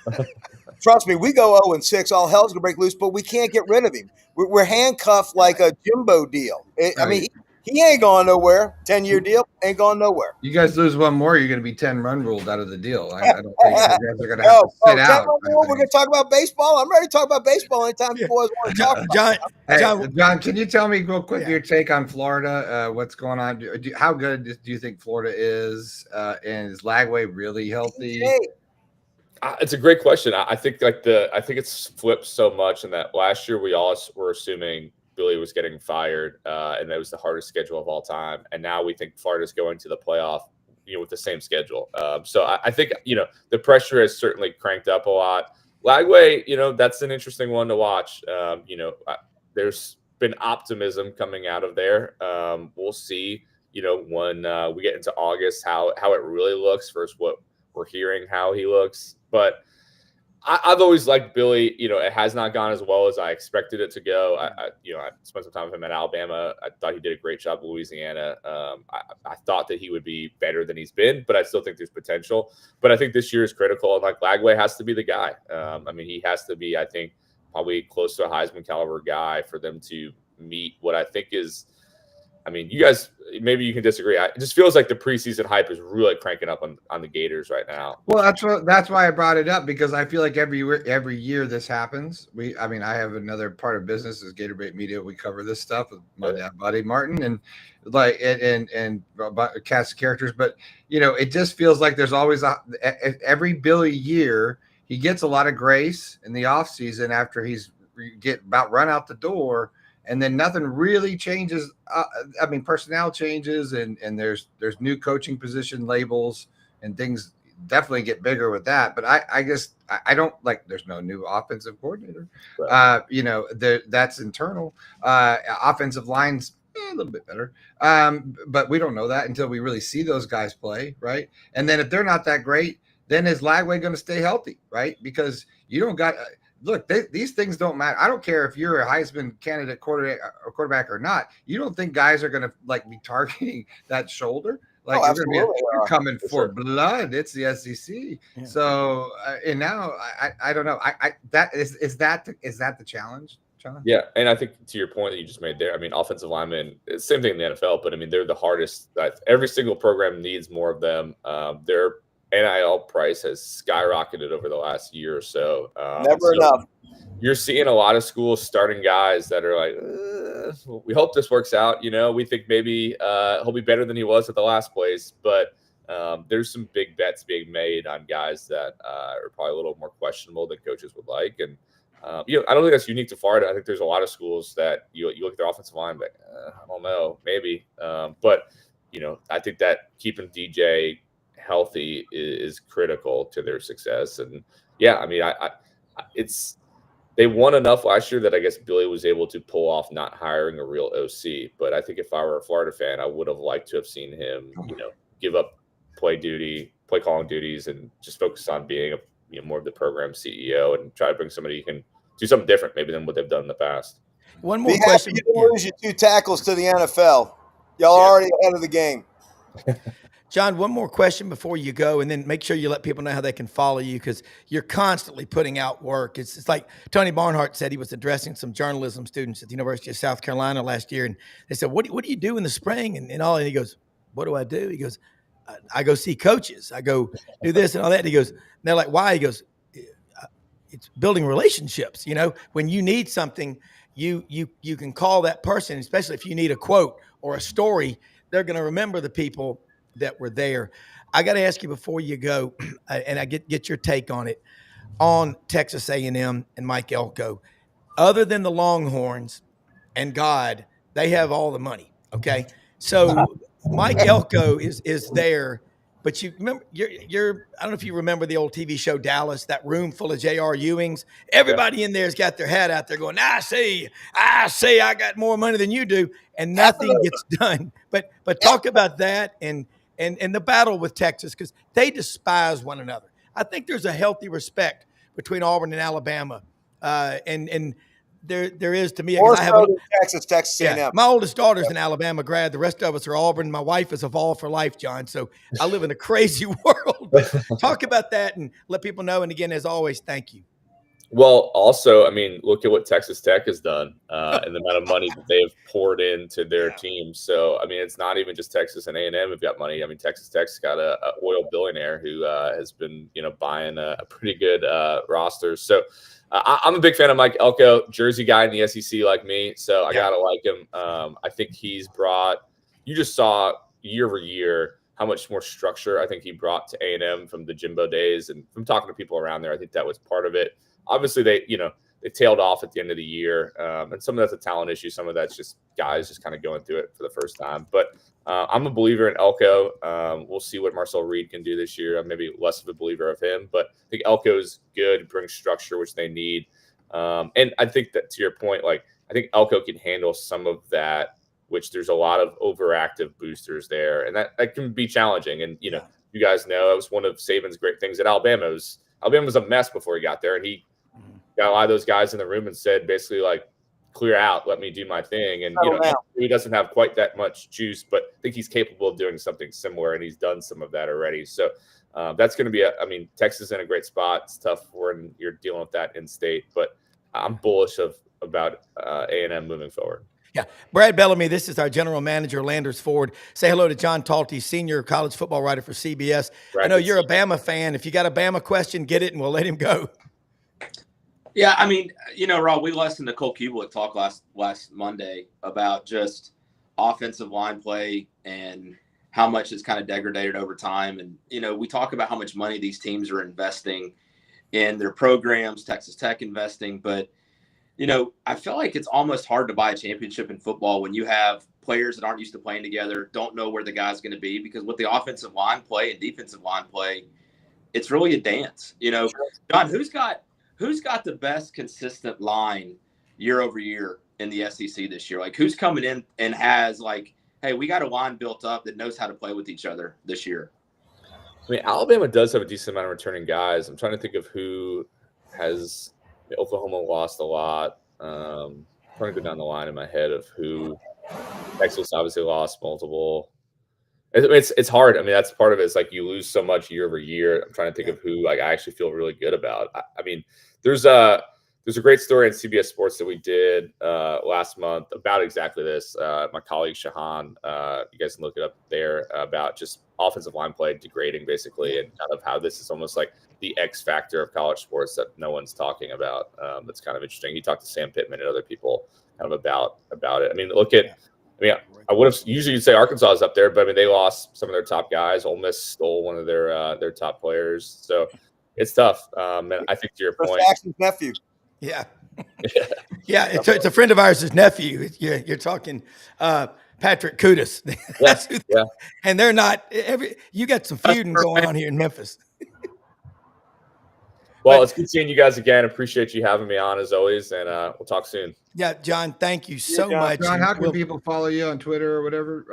Trust me, we go 0-6. All hell's going to break loose, but we can't get rid of him. We're handcuffed like a Jimbo deal. I mean, he ain't going nowhere. 10-year deal ain't going nowhere. You guys lose one more, you're going to be 10-run ruled out of the deal. I don't think you guys are going to have to sit out. We're going to talk about baseball. I'm ready to talk about baseball anytime you boys want to talk about it. John, can you tell me real quick your take on Florida? What's going on? How good do you think Florida is? And is Lagway really healthy? It's a great question. I think it's flipped so much in that last year we all were assuming Billy was getting fired, and that was the hardest schedule of all time. And now we think Florida's going to the playoff, with the same schedule. So I think, the pressure has certainly cranked up a lot. Lagway, that's an interesting one to watch. There's been optimism coming out of there. We'll see, when we get into August, how it really looks versus what we're hearing how he looks. But I've always liked Billy. It has not gone as well as I expected it to go. I spent some time with him at Alabama. I thought he did a great job at Louisiana. I thought that he would be better than he's been, but I still think there's potential. But I think this year is critical. And like Lagway has to be the guy. He has to be, I think, probably close to a Heisman caliber guy for them to meet what I think is. You guys, maybe you can disagree. It just feels like the preseason hype is really cranking up on the Gators right now. Well, that's why I brought it up, because I feel like every year this happens. I have another part of business is Gatorbait Media. We cover this stuff with my buddy Martin and cast of characters. But it just feels like there's always every Billy year he gets a lot of grace in the offseason after he's about run out the door. And then nothing really changes. Personnel changes and there's new coaching position labels and things definitely get bigger with that. But I don't like, there's no new offensive coordinator. Right. That's internal. Offensive lines, a little bit better. But we don't know that until we really see those guys play, right? And then if they're not that great, then is Lagway going to stay healthy, right? Because you don't got look, these things don't matter. I don't care if you're a Heisman candidate quarterback or not. You don't think guys are going to be targeting that shoulder? You're coming for blood. It's the SEC. Yeah. So and now I don't know. Is that the challenge, John? Yeah, and I think to your point that you just made there, offensive linemen, same thing in the NFL, but they're the hardest. Every single program needs more of them. Their NIL price has skyrocketed over the last year or so. Never enough. You're seeing a lot of schools starting guys that are like, we hope this works out. We think maybe he'll be better than he was at the last place. But there's some big bets being made on guys that are probably a little more questionable than coaches would like. And I don't think that's unique to Florida. I think there's a lot of schools that you look at their offensive line, but I don't know, maybe. But I think that keeping DJ healthy is critical to their success. And yeah, I mean, they won enough last year that I guess Billy was able to pull off not hiring a real OC. But I think if I were a Florida fan, I would have liked to have seen him, give up play calling duties, and just focus on being more of the program CEO and try to bring somebody who can do something different maybe than what they've done in the past. One more question. You didn't lose your 2 tackles to the NFL. Y'all are already ahead of the game. John, one more question before you go, and then make sure you let people know how they can follow you, because you're constantly putting out work. It's like Tony Barnhart said he was addressing some journalism students at the University of South Carolina last year, and they said, what do you do in the spring and all? And he goes, what do I do? He goes, I go see coaches. I go do this and all that. And he goes, and they're like, why? He goes, it's building relationships. When you need something, you can call that person, especially if you need a quote or a story. They're going to remember the people that were there. I got to ask you before you go, and I get your take on it, on Texas A&M and Mike Elko. Other than the Longhorns and God, they have all the money. Okay, so Mike Elko is there, but you remember you're I don't know if you remember the old TV show Dallas, that room full of J.R. Ewings. Everybody in there's got their hat out there going, I see, I got more money than you do, and nothing gets done. But talk about that and the battle with Texas, because they despise one another. I think there's a healthy respect between Auburn and Alabama, and there is to me. Or I have Texas A&M. Yeah, my oldest daughter's an Alabama grad. The rest of us are Auburn. My wife is a Vol for life, John. So I live in a crazy world. But talk about that and let people know. And again, as always, thank you. Well, also, I mean, look at what Texas Tech has done and the amount of money that they've poured into their team. So, I mean, it's not even just Texas and A&M have got money. I mean, Texas Tech's got a oil billionaire who has been, buying a pretty good roster. So, I'm a big fan of Mike Elko, Jersey guy in the SEC like me. So I got to like him. I think he's brought – you just saw year over year how much more structure I think he brought to A&M from the Jimbo days. And from talking to people around there, I think that was part of it. Obviously, they tailed off at the end of the year, and some of that's a talent issue. Some of that's just guys just kind of going through it for the first time. But I'm a believer in Elko. We'll see what Marcel Reed can do this year. I'm maybe less of a believer of him, but I think Elko's good, brings structure, which they need. And I think that, to your point, I think Elko can handle some of that, which there's a lot of overactive boosters there, and that can be challenging. And, you guys know it was one of Saban's great things at Alabama. Alabama was a mess before he got there, and he got a lot of those guys in the room and said basically clear out, let me do my thing. And he doesn't have quite that much juice, but I think he's capable of doing something similar, and he's done some of that already. So that's going to be Texas is in a great spot. It's tough when you're dealing with that in state, but I'm bullish about A&M moving forward. Yeah. Brad Bellamy, this is our general manager, Landers Ford. Say hello to John Talty, senior college football writer for CBS. I know you're a Bama fan. If you got a Bama question, get it, and we'll let him go. Yeah, I mean, Rob, we listened to Cole Kubelik talk last Monday about just offensive line play and how much it's kind of degraded over time. And, we talk about how much money these teams are investing in their programs, Texas Tech investing. But, I feel like it's almost hard to buy a championship in football when you have players that aren't used to playing together, don't know where the guy's going to be. Because with the offensive line play and defensive line play, it's really a dance. John, who's got the best consistent line year over year in the SEC this year? Who's coming in and has hey, we got a line built up that knows how to play with each other this year? I mean, Alabama does have a decent amount of returning guys. I'm trying to think of who has – Oklahoma lost a lot. I'm trying to go down the line in my head of who – Texas obviously lost multiple. It's hard. I mean, that's part of it. It's you lose so much year over year. I'm trying to think of who I actually feel really good about. I mean, there's a great story on CBS Sports that we did last month about exactly this. My colleague Shahan, you guys can look it up there, about just offensive line play degrading basically, and kind of how this is almost like the X factor of college sports that no one's talking about. That's kind of interesting. He talked to Sam Pittman and other people kind of about it. I mean, I would have usually you'd say Arkansas is up there, but they lost some of their top guys. Ole Miss stole one of their top players, so it's tough. And I think to your point, Jackson's nephew. Yeah. Yeah. It's a friend of ours' nephew. You're talking Patrick Kudus. That's who, Yeah. and they're not you got some feuding going on here in Memphis. Well, it's good seeing you guys again. Appreciate you having me on as always, and we'll talk soon. Yeah, John, thank you so John. much. John, how can people follow you on Twitter or whatever?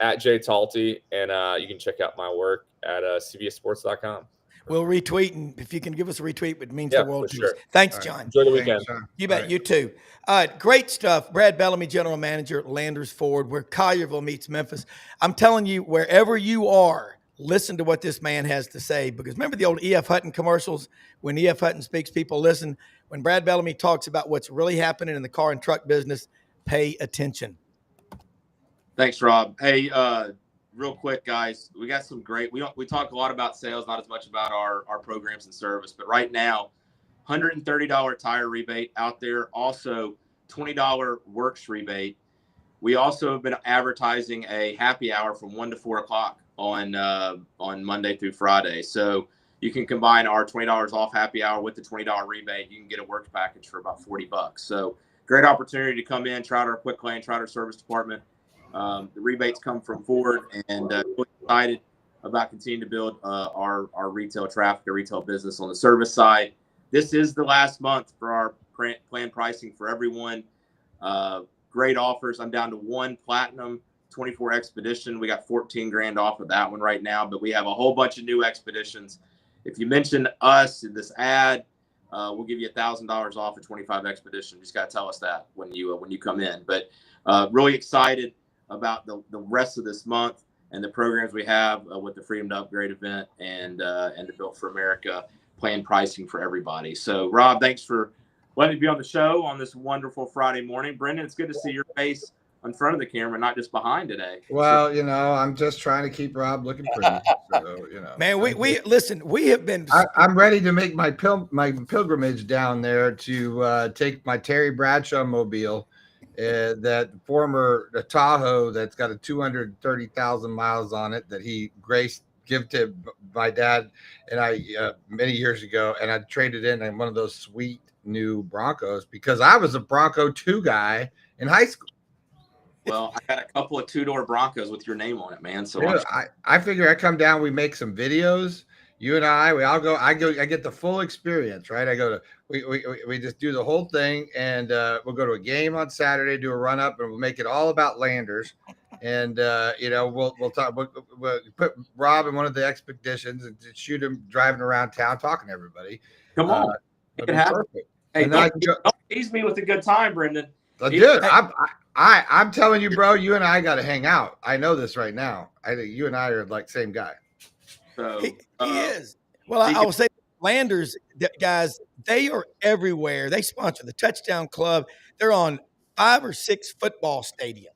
At J Talty, and you can check out my work at cbsports.com. We'll retweet, and if you can give us a retweet, it means Yeah, the world for to sure. us. Thanks, All right. John. Enjoy the weekend. Thanks, You bet. You too. Great stuff. Brad Bellamy, General Manager at Landers Ford, where Collierville meets Memphis. I'm telling you, wherever you are, listen to what this man has to say, because remember the old E.F. Hutton commercials? When E.F. Hutton speaks, people listen. When Brad Bellamy talks about what's really happening in the car and truck business, pay attention. Thanks, Rob. Hey, real quick, guys, we got some great. We talk a lot about sales, not as much about our programs and service. But right now, $130 tire rebate out there. Also, $20 works rebate. We also have been advertising a happy hour from 1 to 4 o'clock on Monday through Friday. So you can combine our $20 off happy hour with the $20 rebate. You can get a works package for about $40. So great opportunity to come in, try our quick lane, try our service department. The rebates come from Ford, and really excited about continuing to build our retail traffic, our retail business on the service side. This is the last month for our plan pricing for everyone. Great offers. I'm down to 1 Platinum 24 Expedition. We got 14 grand off of that one right now, but we have a whole bunch of new Expeditions. If you mention us in this ad, we'll give you $1,000 off a 25 Expedition. Just got to tell us that when you come in. But really excited about the rest of this month and the programs we have with the Freedom to Upgrade event and the Built for America plan pricing for everybody. So, Rob, thanks for letting me be on the show on this wonderful Friday morning. Brendan, it's good to see your face in front of the camera, not just behind today. Well, I'm just trying to keep Rob looking pretty. So, Man, we listen. We have been. I'm ready to make my pilgrimage down there to take my Terry Bradshaw mobile, that former Tahoe that's got a 230,000 miles on it that he give to my dad and I many years ago, and I traded in one of those sweet new Broncos because I was a Bronco 2 guy in high school. Well, I got a couple of 2-door Broncos with your name on it, man. So dude, I figure I come down, we make some videos. You and I, I get the full experience, right? We just do the whole thing, and we'll go to a game on Saturday, do a run up, and we'll make it all about Landers. And we'll talk. We'll put Rob in one of the expeditions and shoot him driving around town talking to everybody. Come on, it happen. Hey, don't tease me with a good time, Brendan. Dude, I'm telling you, bro, you and I got to hang out. I know this right now. I think you and I are like same guy. So he is. Well, I will say Landers, guys, they are everywhere. They sponsor the Touchdown Club. They're on 5 or 6 football stadiums.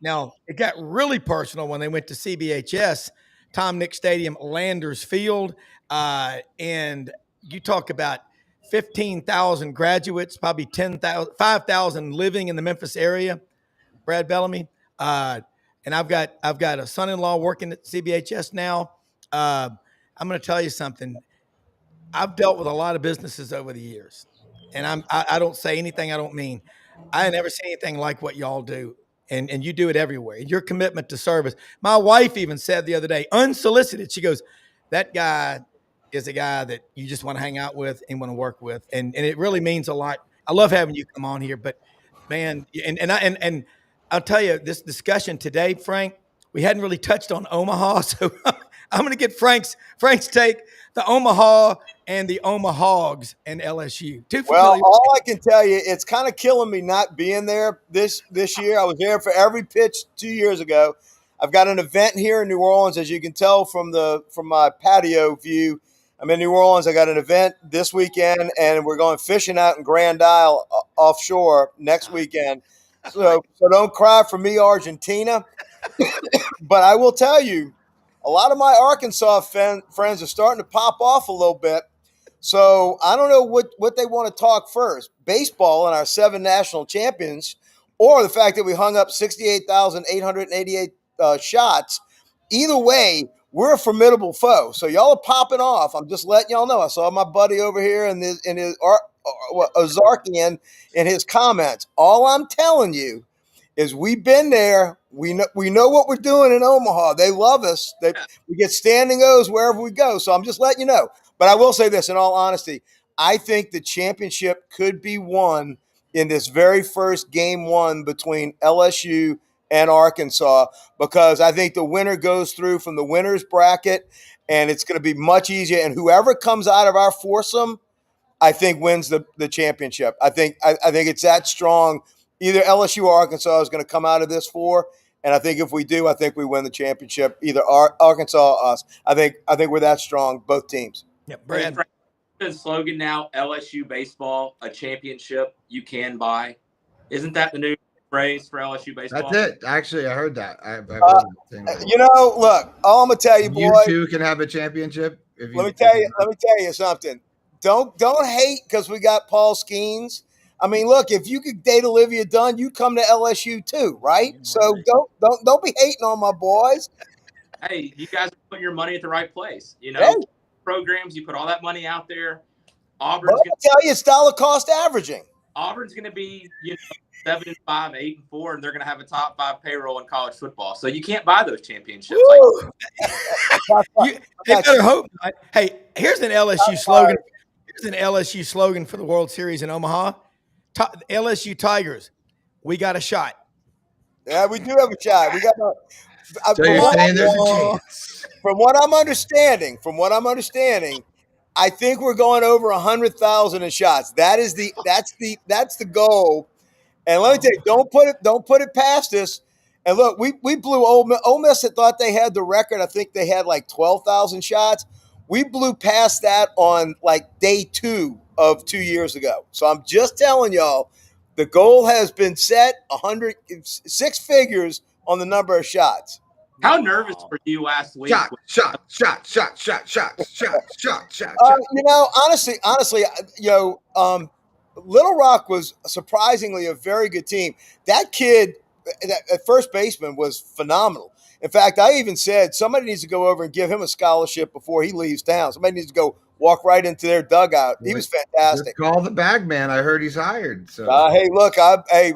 Now, it got really personal when they went to CBHS, Tom Nick Stadium, Landers Field. And you talk about 15,000 graduates, probably 5,000 living in the Memphis area, Brad Bellamy. And I've got a son-in-law working at CBHS now. I'm going to tell you something. I've dealt with a lot of businesses over the years, and I don't say anything I don't mean. I ain't never seen anything like what y'all do, and you do it everywhere. Your commitment to service. My wife even said the other day, unsolicited, she goes, "That guy is a guy that you just want to hang out with and want to work with," and it really means a lot. I love having you come on here, but man, and I'll tell you, this discussion today, Frank, we hadn't really touched on Omaha, so I'm going to get Frank's take, the Omaha and the Omahogs and LSU. Well, all I can tell you, it's kind of killing me not being there this year. I was there for every pitch 2 years ago. I've got an event here in New Orleans, as you can tell from my patio view. I'm in New Orleans. I got an event this weekend, and we're going fishing out in Grand Isle offshore next weekend. So don't cry for me, Argentina. But I will tell you, a lot of my Arkansas friends are starting to pop off a little bit. So I don't know what they want to talk first, baseball and our 7 national champions, or the fact that we hung up 68,888 shots. Either way, we're a formidable foe. So y'all are popping off. I'm just letting y'all know. I saw my buddy over here in his Ozarkian in his comments. All I'm telling you is we've been there. We know what we're doing in Omaha. They love us. We get standing O's wherever we go. So I'm just letting you know. But I will say this in all honesty. I think the championship could be won in this very first game one between LSU and Arkansas, because I think the winner goes through from the winner's bracket, and it's going to be much easier. And whoever comes out of our foursome, I think wins the championship. I think it's that strong. Either LSU or Arkansas is going to come out of this four, and I think if we do, I think we win the championship. Either Arkansas or us. I think we're that strong, both teams. Yeah, Brad. The slogan now: LSU baseball, a championship you can buy. Isn't that the new phrase for LSU baseball? That's it. Actually, I heard that. I've heard that thing. Look, all I'm gonna tell you, boy. You two can have a championship. Let me tell you something. Don't hate because we got Paul Skeens. I mean, look, if you could date Olivia Dunn, you come to LSU too, right? So don't be hating on my boys. Hey, you guys are putting your money at the right place. Hey. Programs, you put all that money out there. Auburn's going to tell you it's dollar cost averaging. Auburn's going to be 7-5, 8-4, and they're going to have a top 5 payroll in college football. So you can't buy those championships. They better hope not. Hey, here's an LSU slogan. Here's an LSU slogan for the World Series in Omaha. LSU Tigers, we got a shot. Yeah, we do have a shot. We got so you're saying there's a chance. From what I'm understanding, I think we're going over 100,000 in shots. That's the goal. And let me tell you, don't put it past us. And look, we blew Ole Miss that thought they had the record. I think they had like 12,000 shots. We blew past that on like day 2 of 2 years ago. So I'm just telling y'all, the goal has been set 6 figures on the number of shots. How nervous were you last week? Shot. Honestly, Little Rock was surprisingly a very good team. That kid at first baseman was phenomenal. In fact, I even said somebody needs to go over and give him a scholarship before he leaves town. Somebody needs to go walk right into their dugout. He was fantastic. Call the bag man. I heard he's hired. So hey, look, hey,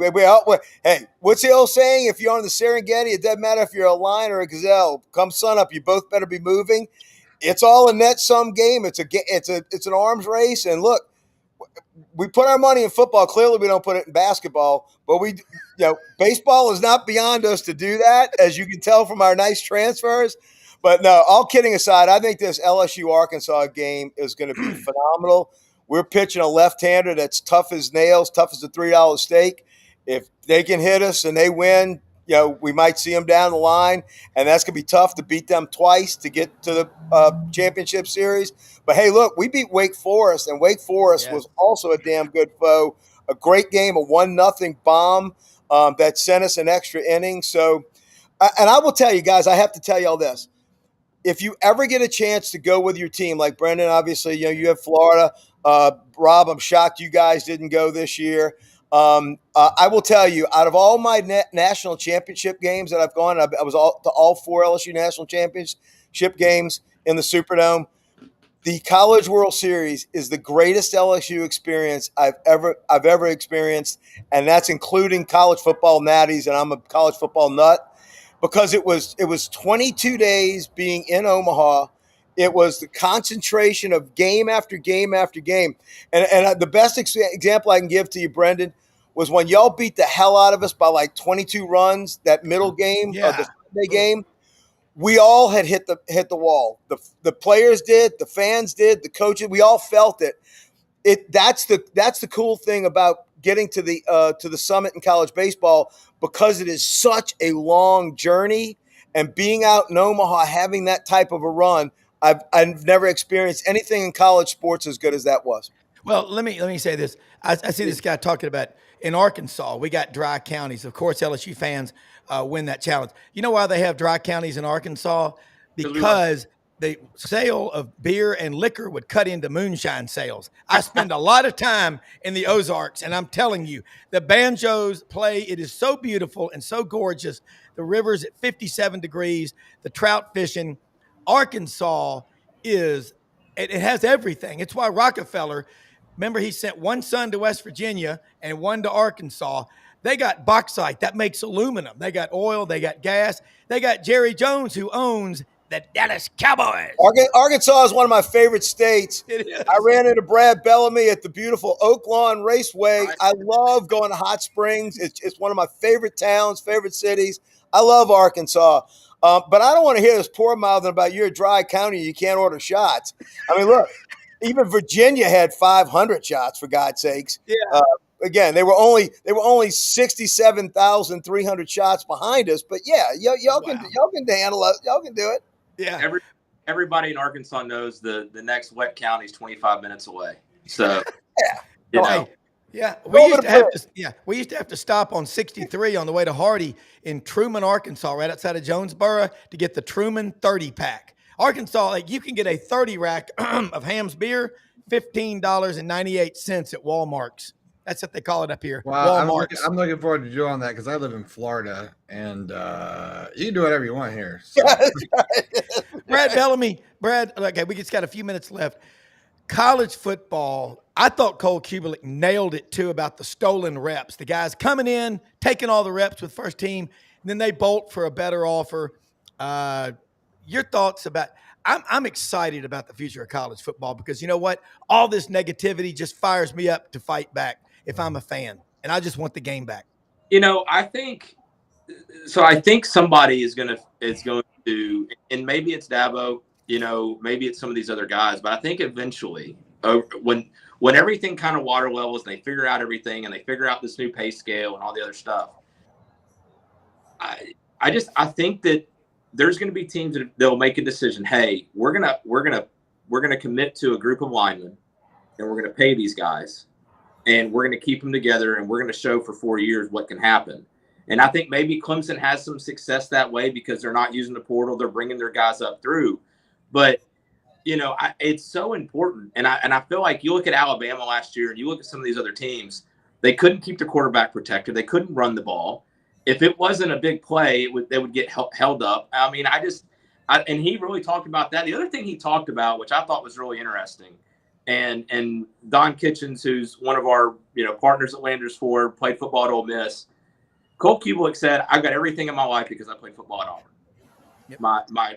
what's the old saying? If you're on the Serengeti, it doesn't matter if you're a lion or a gazelle. Come sun up, you both better be moving. It's all a net sum game. It's an arms race. And look, we put our money in football. Clearly, we don't put it in basketball. But baseball is not beyond us to do that, as you can tell from our nice transfers. But no, all kidding aside, I think this LSU-Arkansas game is going to be phenomenal. We're pitching a left-hander that's tough as nails, tough as a $3 steak. If they can hit us and they win, we might see them down the line, and that's going to be tough to beat them twice to get to the championship series. But, hey, look, we beat Wake Forest, and Wake Forest was also a damn good foe. A great game, a 1-0 bomb that sent us an extra inning. So, and I will tell you guys, I have to tell you all this. If you ever get a chance to go with your team, like Brendan, obviously, you have Florida. Rob, I'm shocked you guys didn't go this year. I will tell you, out of all my national championship games that I've gone, I was to all 4 LSU national championship games in the Superdome. The College World Series is the greatest LSU experience I've ever experienced, and that's including college football natties, and I'm a college football nut. Because it was 22 days being in Omaha. It was the concentration of game after game after game. And the best example I can give to you, Brendan, was when y'all beat the hell out of us by like 22 runs, that middle game of the Sunday game. We all had hit the wall. The players did, the fans did, the coaches, we all felt it. That's the cool thing about getting to the summit in college baseball, because it is such a long journey, and being out in Omaha having that type of a run, I've never experienced anything in college sports as good as that was. Well, let me say this. I see this guy talking about in Arkansas, we got dry counties. Of course, LSU fans win that challenge. You know why they have dry counties in Arkansas? Because the sale of beer and liquor would cut into moonshine sales. I spend a lot of time in the Ozarks, and I'm telling you, the banjos play. It is so beautiful and so gorgeous. The river's at 57 degrees, the trout fishing. Arkansas it has everything. It's why Rockefeller, remember, he sent one son to West Virginia and one to Arkansas. They got bauxite that makes aluminum. They got oil. They got gas. They got Jerry Jones, who owns the Dallas Cowboys. Arkansas is one of my favorite states. It is. I ran into Brad Bellamy at the beautiful Oak Lawn Raceway. I love going to Hot Springs. It's one of my favorite towns, favorite cities. I love Arkansas. But I don't want to hear this poor mouthing about you're a dry county, you can't order shots. I mean, look, even Virginia had 500 shots, for God's sakes. Yeah. Again, they were only 67,300 shots behind us. But yeah, y'all can handle it. Y'all can do it. Yeah. Everybody in Arkansas knows the next wet county is 25 minutes away. So yeah. We used to have to stop on 63 on the way to Hardy in Truman, Arkansas, right outside of Jonesboro, to get the Truman 30 pack. Arkansas, like, you can get a 30 rack of Ham's beer, $15.98 at Walmart's. That's what they call it up here. Wow, I'm looking forward to doing that because I live in Florida, and you can do whatever you want here. So. Brad Bellamy, okay, we just got a few minutes left. College football, I thought Cole Kubelik nailed it too about the stolen reps. The guys coming in, taking all the reps with first team, and then they bolt for a better offer. Your thoughts about I'm excited about the future of college football because you know what? All this negativity just fires me up to fight back if I'm a fan, and I just want the game back. I think somebody is going to, and maybe it's Dabo, maybe it's some of these other guys, but I think eventually when everything kind of water levels and they figure out everything and they figure out this new pay scale and all the other stuff, I think that there's going to be teams that'll make a decision. Hey, we're going to commit to a group of linemen and we're going to pay these guys and we're going to keep them together and we're going to show for 4 years what can happen. And I think maybe Clemson has some success that way because they're not using the portal. They're bringing their guys up through. But, it's so important. And I feel like you look at Alabama last year and you look at some of these other teams, they couldn't keep the quarterback protected. They couldn't run the ball. If it wasn't a big play, they would get held up. I mean, and he really talked about that. The other thing he talked about, which I thought was really interesting, and Don Kitchens, who's one of our partners at Landers Ford, played football at Ole Miss. Cole Kubelik said, "I've got everything in my life because I played football at Auburn. Yep.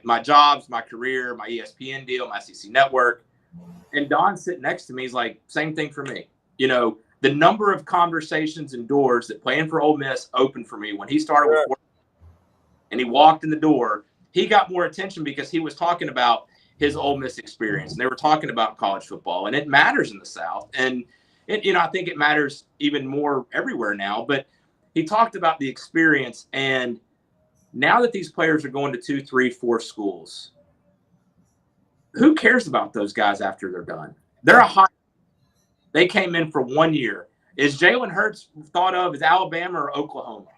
My jobs, my career, my ESPN deal, my SEC network." And Don sitting next to me, he's like, "Same thing for me." The number of conversations and doors that playing for Ole Miss opened for me when he started with Ford, and he walked in the door, he got more attention because he was talking about his Ole Miss experience, and they were talking about college football, and it matters in the South, and I think it matters even more everywhere now. But he talked about the experience, and now that these players are going to 2, 3, 4 schools, who cares about those guys after they're done? They're a hot. They came in for 1 year. Is Jalen Hurts thought of as Alabama or Oklahoma?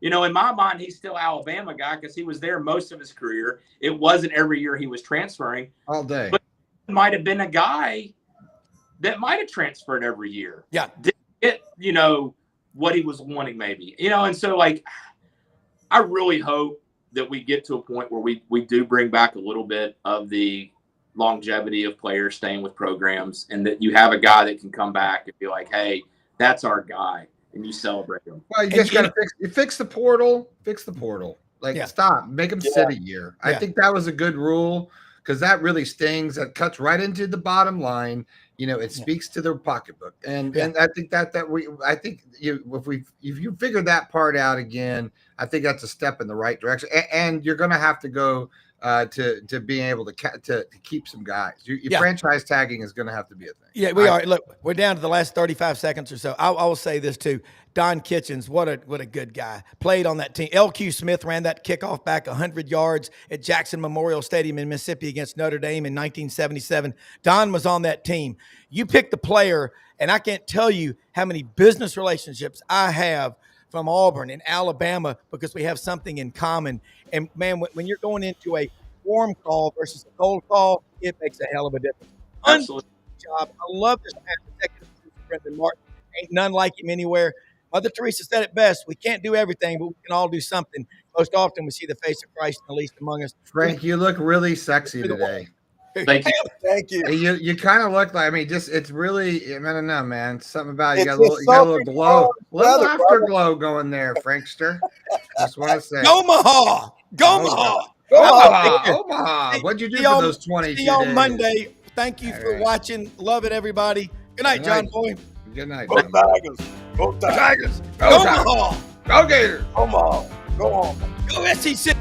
In my mind, he's still Alabama guy because he was there most of his career. It wasn't every year he was transferring. All day. But it might have been a guy that might have transferred every year. Yeah. Didn't get, what he was wanting maybe. And so, I really hope that we get to a point where we do bring back a little bit of the longevity of players staying with programs, and that you have a guy that can come back and be like, hey, that's our guy, and you celebrate him. Well, you just got to fix the portal. Fix the portal. Stop. Make them sit a year. I think that was a good rule because that really stings. That cuts right into the bottom line. It speaks to their pocketbook, and I think if you figure that part out again, I think that's a step in the right direction. And you're going to have to go to being able to keep some guys. Your franchise tagging is going to have to be a thing. Yeah, we are. Look, we're down to the last 35 seconds or so. I will say this too. Don Kitchens, what a good guy. Played on that team. LQ Smith ran that kickoff back 100 yards at Jackson Memorial Stadium in Mississippi against Notre Dame in 1977. Don was on that team. You pick the player, and I can't tell you how many business relationships I have from Auburn and Alabama because we have something in common. And, man, when you're going into a warm call versus a cold call, it makes a hell of a difference. Absolutely. Job. I love this man, executive producer, Brendan Martin. Ain't none like him anywhere. Mother Teresa said it best. We can't do everything, but we can all do something. Most often we see the face of Christ in the least among us. Frank, you look really sexy today. Thank you. Thank you. You kind of look like, I mean, just it's really, I don't know, man. Something about you It's got a little glow, little brother. afterglow going there, Frankster. Just want to say, Omaha, Omaha, Omaha. What'd you do for those 22 See you on days? Monday. Thank you for right. watching. Love it, everybody. Good night, Good John night. Boy. Good night. Go John. Tigers. Go Tigers. Go Tigers. Omaha, Go Gators. Omaha. Go home. go SEC.